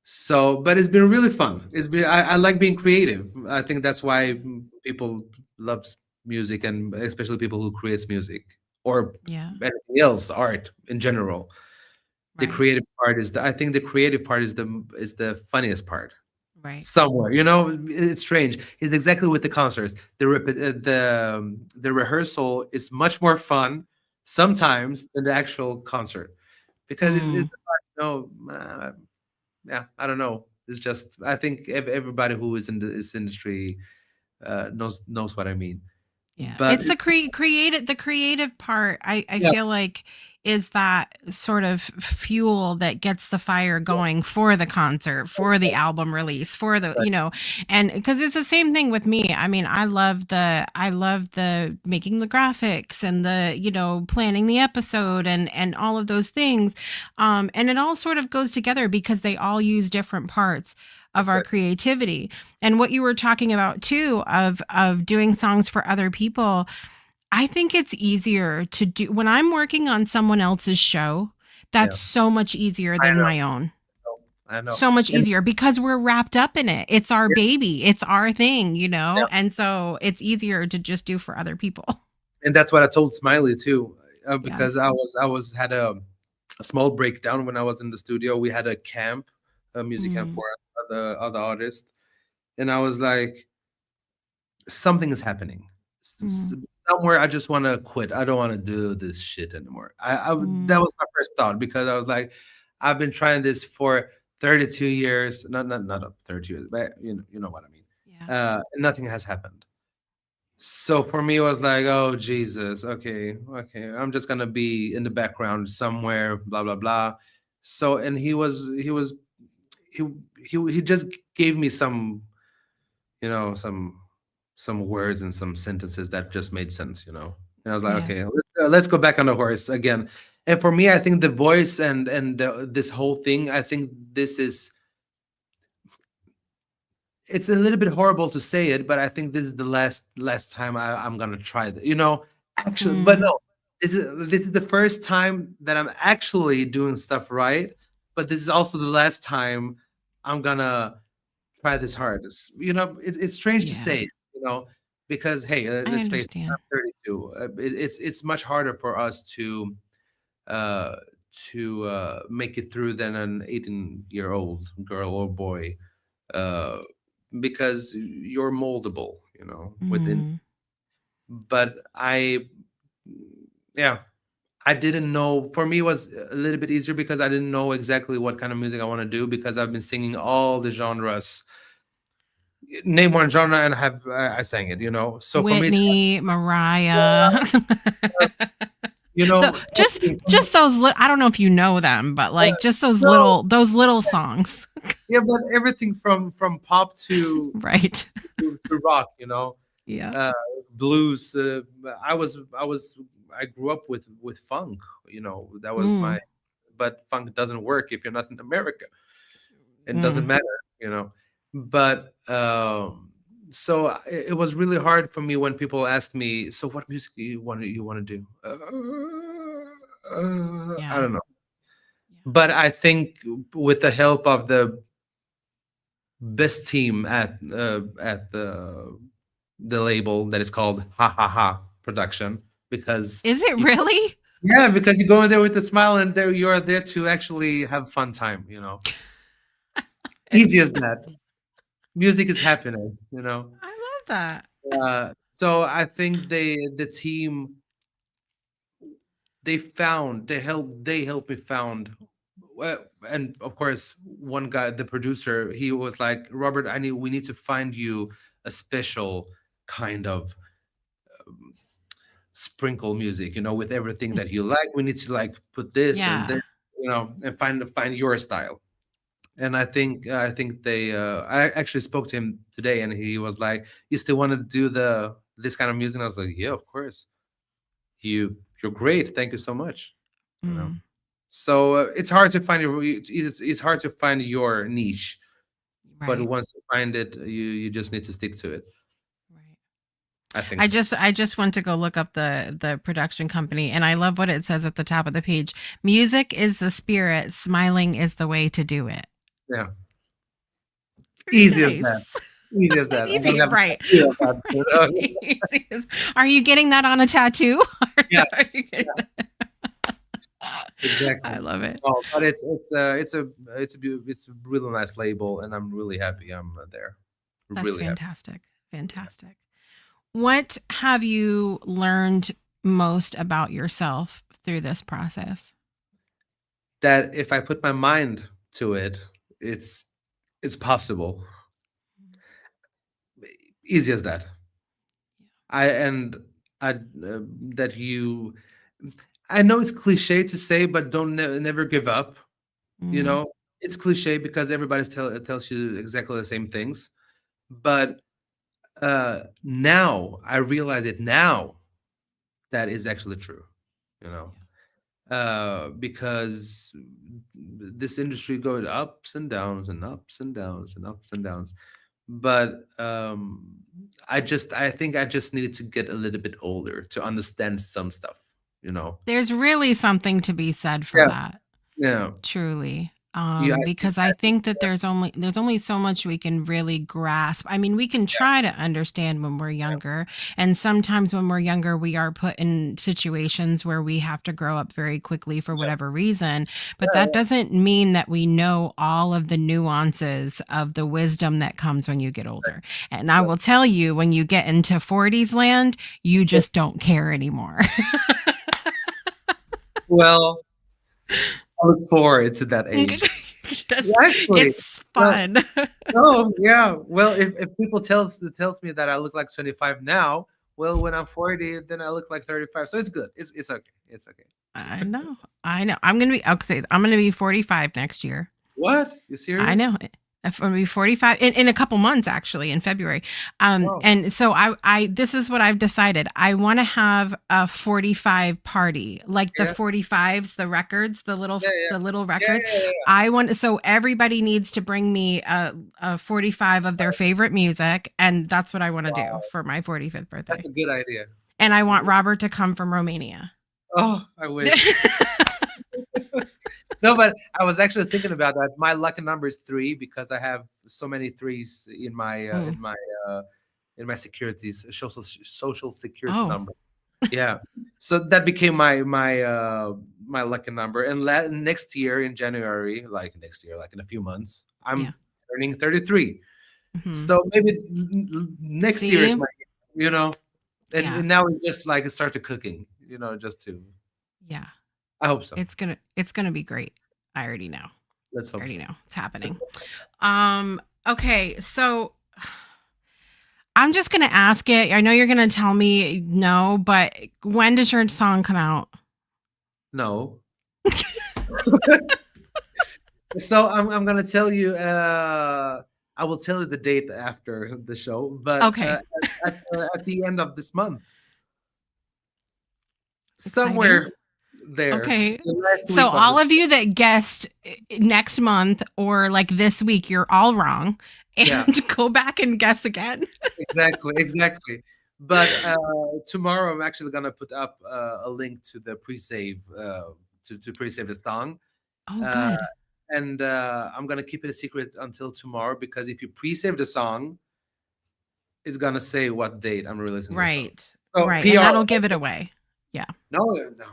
B: So, but it's been really fun. I like being creative. I think that's why people love music, and especially people who creates music or
A: Yeah.
B: anything else, art in general. The
A: Right.
B: creative part is I think the creative part is the funniest part.
A: Right.
B: Somewhere, it's strange. It's exactly with the concerts. The rehearsal is much more fun sometimes than the actual concert because it's
A: Mm.
B: yeah, I don't know. It's just I think everybody who is in this industry knows what I mean.
A: Yeah,
B: But
A: it's the
B: it's
A: creative the creative part. I
B: yeah,
A: feel like is that sort of fuel that gets the fire
B: yeah,
A: going for the concert, for the album release, for the
B: right,
A: and because it's the same thing with me. I mean, I love the making the graphics and the planning the episode and all of those things, and it all sort of goes together because they all use different parts of our
B: exactly.
A: creativity. And what you were talking about too of doing songs for other people, I think it's easier to do when I'm working on someone else's show.
B: Yeah,
A: That's so much easier
B: I
A: than
B: know,
A: my own.
B: I know,
A: So much
B: and
A: easier because we're wrapped up in it. It's our
B: yeah,
A: baby. It's our thing,
B: yeah.
A: And so it's easier to just do for other people.
B: And that's what I told Smiley too,
A: Yeah.
B: because I was had a small breakdown when I was in the studio. We had a camp, a music camp
A: Mm,
B: for other artists, and I was like, something is happening.
A: mm,
B: Somewhere I just want to quit. I don't want to do this shit anymore. That
A: mm.
B: was my first thought because I was like, I've been trying this for 32 years, not up 30 years, but you know what I mean.
A: Yeah.
B: And nothing has happened. So for me, it was like, oh Jesus, okay, okay, I'm just gonna be in the background somewhere, blah blah blah. So and he he just gave me some words and some sentences that just made sense. And I was like,
A: Yeah.
B: okay, let's go back on the horse again. And for me, I think the voice and this whole thing, I think this is it's a little bit horrible to say it, but I think this is the last time I'm gonna try that. Actually, but
A: Mm,
B: no, this is the first time that I'm actually doing stuff right. But this is also the last time I'm gonna try this hard. It's strange to
A: yeah.
B: say, because hey,
A: I
B: let's face it,
A: understand.
B: I'm 32. It's much harder for us uh, to make it through than an 18-year-old girl or boy, uh, because you're moldable, within.
A: Mm,
B: But yeah, I didn't know. For me, it was a little bit easier because I didn't know exactly what kind of music I want to do because I've been singing all the genres. Name one genre and I sang it. So for me, it's
A: Whitney, Mariah. Just
B: everything
A: I don't know if you know them, but
B: uh,
A: like just
B: no,
A: those little songs.
B: yeah, but everything from pop
A: Right.
B: to rock,
A: Yeah.
B: uh, blues. I grew up with funk. That was my.
A: Mm,
B: But funk doesn't work if you're not in America. It doesn't
A: mm,
B: matter, But so it was really hard for me when people asked me, "So what music do you want to do?" I
A: yeah.
B: don't know,
A: Yeah.
B: but I think with the help of the best team at the label that is called Ha Ha Ha Production, because
A: Is it
B: you
A: really?
B: Yeah, because you go in there with a smile, and there you are there to actually have fun time. Easy as that. Music is happiness.
A: I love that.
B: So I think the team, they helped me found, well, and of course one guy, the producer, he was like, Robert, we need to find you a special kind of sprinkle music, with everything that you like. We need to like put this and
A: Yeah.
B: this, and find your style. And I think I actually spoke to him today, and he was like, you still want to do the this kind of music? And I was like, yeah, of course. You're great, thank you so much. you know
A: Mm,
B: so it's hard to find your niche, but
A: right.
B: once you find it, you just need to stick to it.
A: Right.
B: I think
A: I
B: so.
A: just I just went to go look up the production company, and I love what it says at the top of the page. Music is the spirit, smiling is the way to do it.
B: Yeah,
A: Very
B: easy as that.
A: nice.
B: Easy as that. I'm
A: Easy,
B: gonna have a
A: right?
B: tattoo of that,
A: Right. Easy Are you getting that on a tattoo?
B: Yeah,
A: Are you getting
B: yeah,
A: that-
B: exactly.
A: I love it.
B: Oh, but it's a really nice label, and I'm really happy I'm there.
A: That's
B: Really happy.
A: fantastic. Fantastic. What have you learned most about yourself through this process?
B: That if I put my mind to it, it's possible. Easy as that. I and I that you I know it's cliche to say, but don't never give up. You
A: Mm,
B: know, it's cliche because everybody tells you exactly the same things. But now I realize it now that is actually true. You know, because this industry goes ups and downs and ups and downs and ups and downs. But I think I just needed to get a little bit older to understand some stuff. You know.
A: There's really something to be said for
B: Yeah.
A: that.
B: Yeah.
A: Truly.
B: Yeah.
A: Because I think that there's only so much we can really grasp. I mean, we can try to understand when we're
B: Yeah.
A: younger, and sometimes when we're younger, we are put in situations where we have to grow up very quickly for whatever reason. But
B: Yeah.
A: that doesn't mean that we know all of the nuances of the wisdom that comes when you get older. And I
B: Yeah.
A: will tell you, when you get into 40s land, you just don't care anymore.
B: Well, I look forward to that age.
A: Just
B: Actually,
A: it's
B: well,
A: fun.
B: no, yeah. Well, if people tells me that I look like 25 now, well, when I'm 40, then I look like 35. So it's good. It's okay. It's okay.
A: I know. I know. I'm gonna be 45 next year.
B: What? You
A: I
B: serious?
A: know. I'm gonna be 45 in a couple months, actually, in February.
B: Wow.
A: And so I this is what I've decided. I want to have a 45 party, like the
B: Yeah.
A: 45s, the records,
B: Yeah. Yeah.
A: the little
B: Yeah.
A: records.
B: Yeah. Yeah.
A: I want so everybody needs to bring me a 45 of their favorite music, and that's what I want to do
B: Wow.
A: for my 45th
B: That's
A: birthday.
B: a good idea.
A: And I want Robert to come from Romania.
B: Oh, I wish. No, but I was actually thinking about that. My lucky number is 3 because I have so many threes in my
A: Mm.
B: securities social security
A: Oh,
B: number. Yeah, so that became my lucky number. And next year in January, like next year, like in a few months,
A: yeah.
B: I'm turning 33.
A: Hmm.
B: So maybe next year is
A: See?
B: my year,
A: Yeah.
B: and now it's just like start to cooking, just to.
A: Yeah.
B: I hope so.
A: It's gonna be great. I already know.
B: Let's
A: I
B: hope
A: already
B: so.
A: know. It's happening. Okay, so I'm just gonna ask it. I know you're gonna tell me no, but when does your song come out?
B: No. So I'm gonna tell you. I will tell you the date after the show, but
A: Okay.
B: at the end of this month,
A: It's exciting.
B: somewhere there,
A: Okay.
B: the last
A: So
B: week of the.
A: all of you that guessed next month or like this week, you're all wrong.
B: Yeah,
A: And go back and guess again.
B: exactly, exactly. But tomorrow I'm actually gonna put up a link to the pre-save to pre-save the song.
A: Oh,
B: Uh,
A: good.
B: and I'm gonna keep it a secret until tomorrow, because if you pre-save the song, it's gonna say what date I'm releasing the song.
A: Right.
B: So
A: Right. And
B: PR,
A: that'll give it away. Yeah.
B: no, no,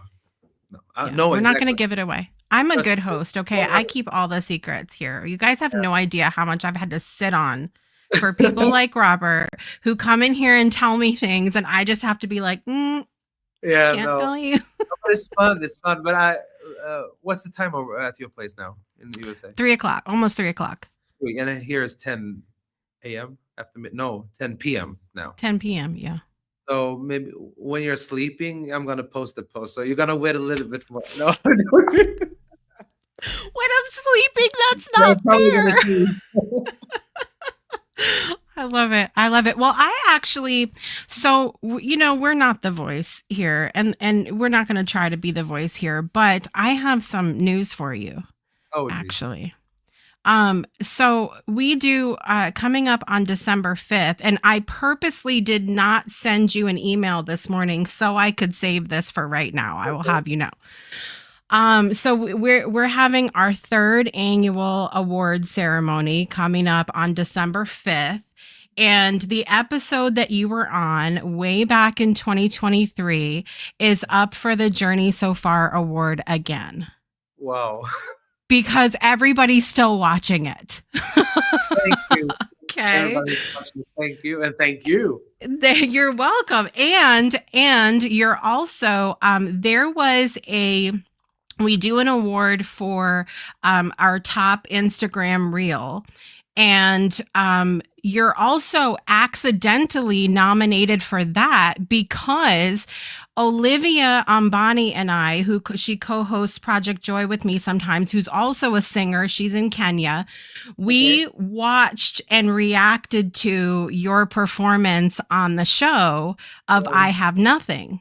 B: No,
A: Yeah,
B: no,
A: we're not going to
B: exactly.
A: give it away. I'm a
B: Just
A: good host, okay? I
B: 100.
A: keep all the secrets here. You guys have no idea how much I've had to sit on for people like Robert who come in here and tell me things, and I just have to be like,
B: Yeah,
A: can't
B: no,
A: tell you.
B: but it's fun. It's fun. But what's the time over at your place now in the USA?
A: 3 o'clock, almost 3 o'clock,
B: And here is 10 a.m. after no 10 p.m. now.
A: 10 p.m. Yeah.
B: So maybe when you're sleeping, I'm gonna post a post. So you're gonna wait a little bit more. No,
A: When I'm sleeping, that's
B: you're
A: not
B: probably gonna
A: fair.
B: see.
A: I love it. I love it. Well, I actually, so we're not the voice here, and we're not going to try to be the voice here, but I have some news for you,
B: Oh, geez.
A: actually. So we do coming up on December 5th, and I purposely did not send you an email this morning so I could save this for right now. I will
B: Okay.
A: have you know. So we're having our third annual award ceremony coming up on December 5th. And the episode that you were on way back in 2023 is up for the Journey So Far award again.
B: Wow.
A: Because everybody's still watching it.
B: Thank you.
A: Okay.
B: Everybody's watching. Thank you. And thank you.
A: You're welcome. And you're also there was we do an award for our top Instagram reel. And you're also accidentally nominated for that because Olivia Ambani and I, she co-hosts Project Joy with me sometimes, who's also a singer, she's in Kenya. We watched and reacted to your performance on the show of I Have Nothing.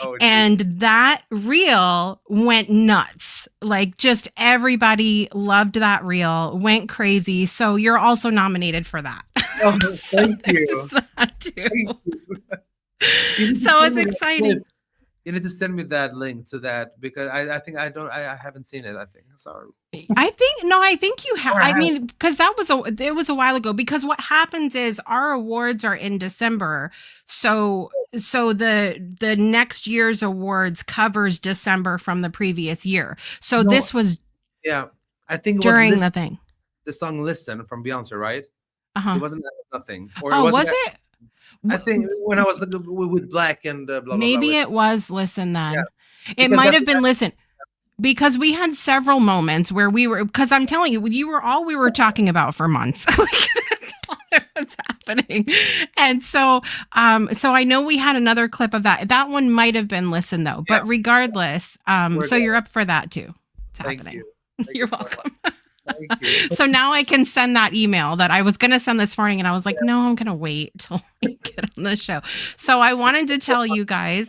B: Oh,
A: And that reel went nuts. Like just everybody loved that reel, went crazy. So you're also nominated for that.
B: oh,
A: So
B: thank you.
A: there's that too.
B: Thank you.
A: So it's exciting.
B: You need to send me that link to that because I think I haven't seen it. I think sorry.
A: I think you have.
B: Or I
A: I
B: have.
A: mean, because it was a while ago. Because what happens is our awards are in December, so the next year's awards covers December from the previous year. So
B: No,
A: this was
B: yeah, I think it was
A: during the thing.
B: the song "Listen" from Beyonce, right?
A: Uh-huh.
B: It wasn't nothing, or it
A: Oh,
B: wasn't.
A: was it?
B: I think when I was with Black and blah blah blah.
A: Maybe
B: With,
A: it was Listen
B: yeah,
A: then. It
B: because
A: might
B: that's
A: have been Listen. Because we had several moments where because I'm telling you, you were all we were talking about for months. Like, that's all that was happening. And so I know we had another clip of that. That one might have been Listen though. But
B: yeah,
A: regardless, so you're up for that too. It's
B: thank
A: happening.
B: you. Thank
A: You're
B: you so
A: welcome.
B: much. Thank you.
A: So now I can send that email that I was going to send this morning, and I was like, no, I'm going to wait till we get on the show. So I wanted to tell you guys,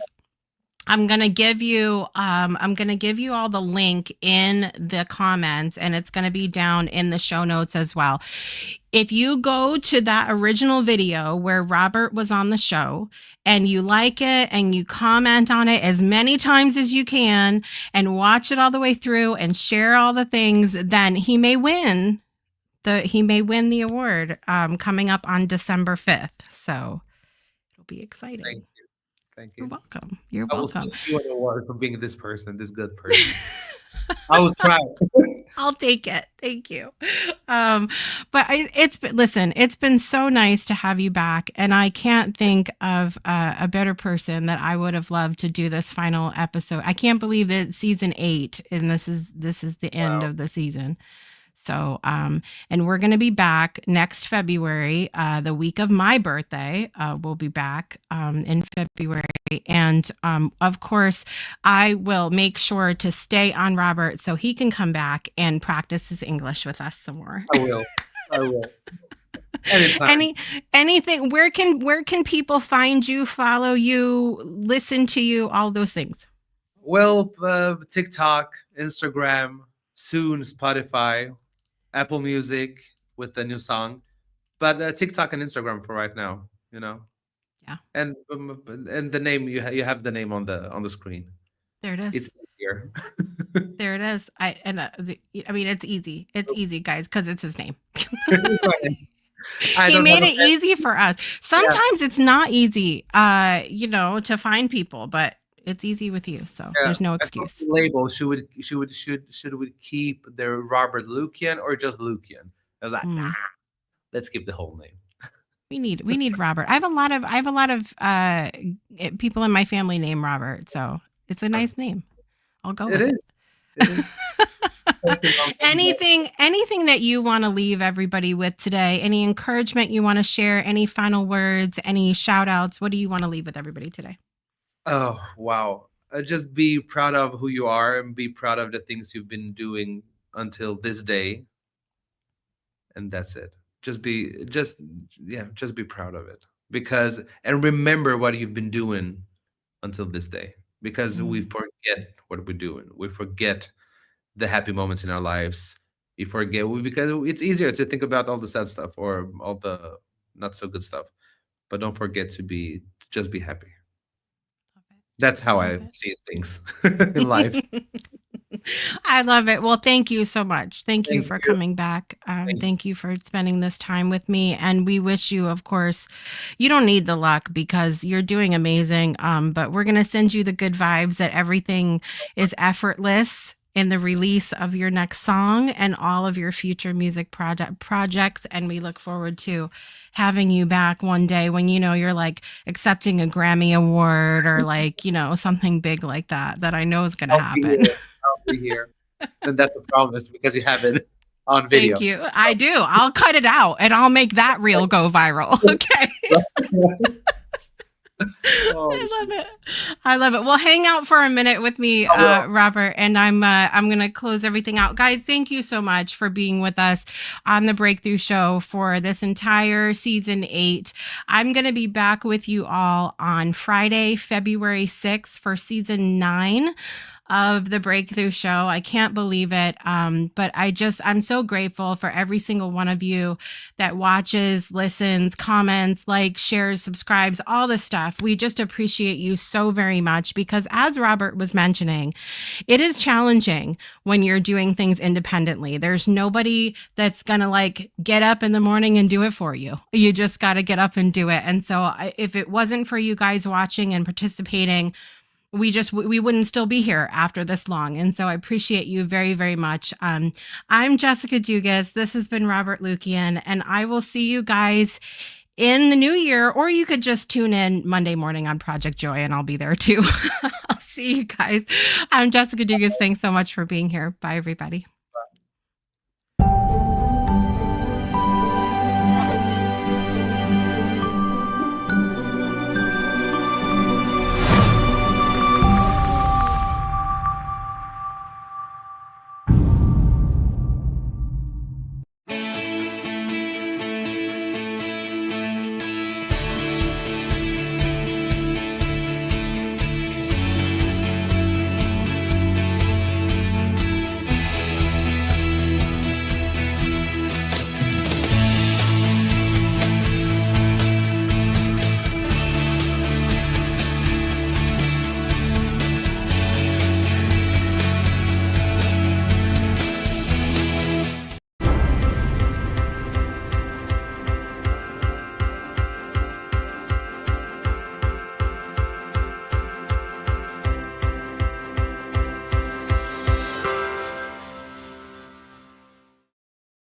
A: I'm going to give you all the link in the comments, and it's going to be down in the show notes as well. If you go to that original video where Robert was on the show and you like it and you comment on it as many times as you can and watch it all the way through and share all the things, then he may win the award coming up on December 5th. So it'll be exciting.
B: Thank you. Thank
A: You're
B: you.
A: welcome. You're
B: I will
A: welcome.
B: send you an award for being this person, this good person. I will try.
A: I'll take it. Thank you. But it's been so nice to have you back. And I can't think of a better person that I would have loved to do this final episode. I can't believe that season 8 and this is the end of the season. So, and we're going to be back next February, the week of my birthday. We'll be back in February. And of course, I will make sure to stay on Robert so he can come back and practice his English with us some more.
B: I will. Anytime.
A: Anything, where can people find you, follow you, listen to you, all those things?
B: Well, TikTok, Instagram, soon Spotify, Apple Music with the new song, but TikTok and Instagram for right now,
A: Yeah.
B: And the name you have the name on the screen.
A: There it is.
B: It's easier.
A: There it is. I mean, it's easy. It's easy, guys, because it's his name. He made it easy for us. Sometimes it's not easy, to find people, but It's easy with you. So
B: Yeah.
A: there's no
B: As for
A: excuse.
B: the label, should we keep the Robert Lukian or just Lukian? I was like, nah,
A: Mm.
B: let's keep the whole name.
A: We need Robert. I have a lot of people in my family named Robert, so it's a nice name. I'll go
B: It
A: with it.
B: is. It is. Focus on something
A: anything that you want to leave everybody with today? Any encouragement you want to share? Any final words? Any shout outs? What do you want to leave with everybody today?
B: Oh, wow. Just be proud of who you are and be proud of the things you've been doing until this day. And that's it. Just be proud of it. Because, and remember what you've been doing until this day. Because we
A: Mm.
B: forget what we're doing. We forget the happy moments in our lives. We forget, because it's easier to think about all the sad stuff or all the not so good stuff. But don't forget just be happy.
A: Love it.
B: That's how
A: Love
B: I
A: it.
B: see things in life.
A: I love it. Well, thank you so much. Thank you
B: Thank
A: for
B: you.
A: coming back.
B: Thank
A: Thank you for spending this time with me. And we wish you, of course, you don't need the luck because you're doing amazing. But we're going to send you the good vibes that everything is effortless in the release of your next song and all of your future music projects. And we look forward to having you back one day when you're like accepting a Grammy award or like something big like that I know is going to
B: I'll be
A: happen.
B: here. I'll be here. And that's a promise because you have it on
A: Thank
B: video.
A: you. I do. I'll cut it out and I'll make that reel go viral. Okay.
B: Oh,
A: I love it. I love it. Well, hang out for a minute with me,
B: I will.
A: Robert, and I'm gonna close everything out. Guys, thank you so much for being with us on the Breakthrough Show for this entire season 8. I'm gonna be back with you all on Friday, February 6th for season 9 of the Breakthrough Show. I can't believe it. But I'm so grateful for every single one of you that watches, listens, comments, likes, shares, subscribes, all this stuff. We just appreciate you so very much because, as Robert was mentioning, it is challenging when you're doing things independently. There's nobody that's going to like get up in the morning and do it for you. You just got to get up and do it. And so if it wasn't for you guys watching and participating, we wouldn't still be here after this long. And so I appreciate you very, very much. I'm Jessica Dugas. This has been Robert Lukian, and I will see you guys in the new year, or you could just tune in Monday morning on Project Joy and I'll be there too. I'll see you guys. I'm Jessica Dugas. Thanks so much for being here. Bye, everybody.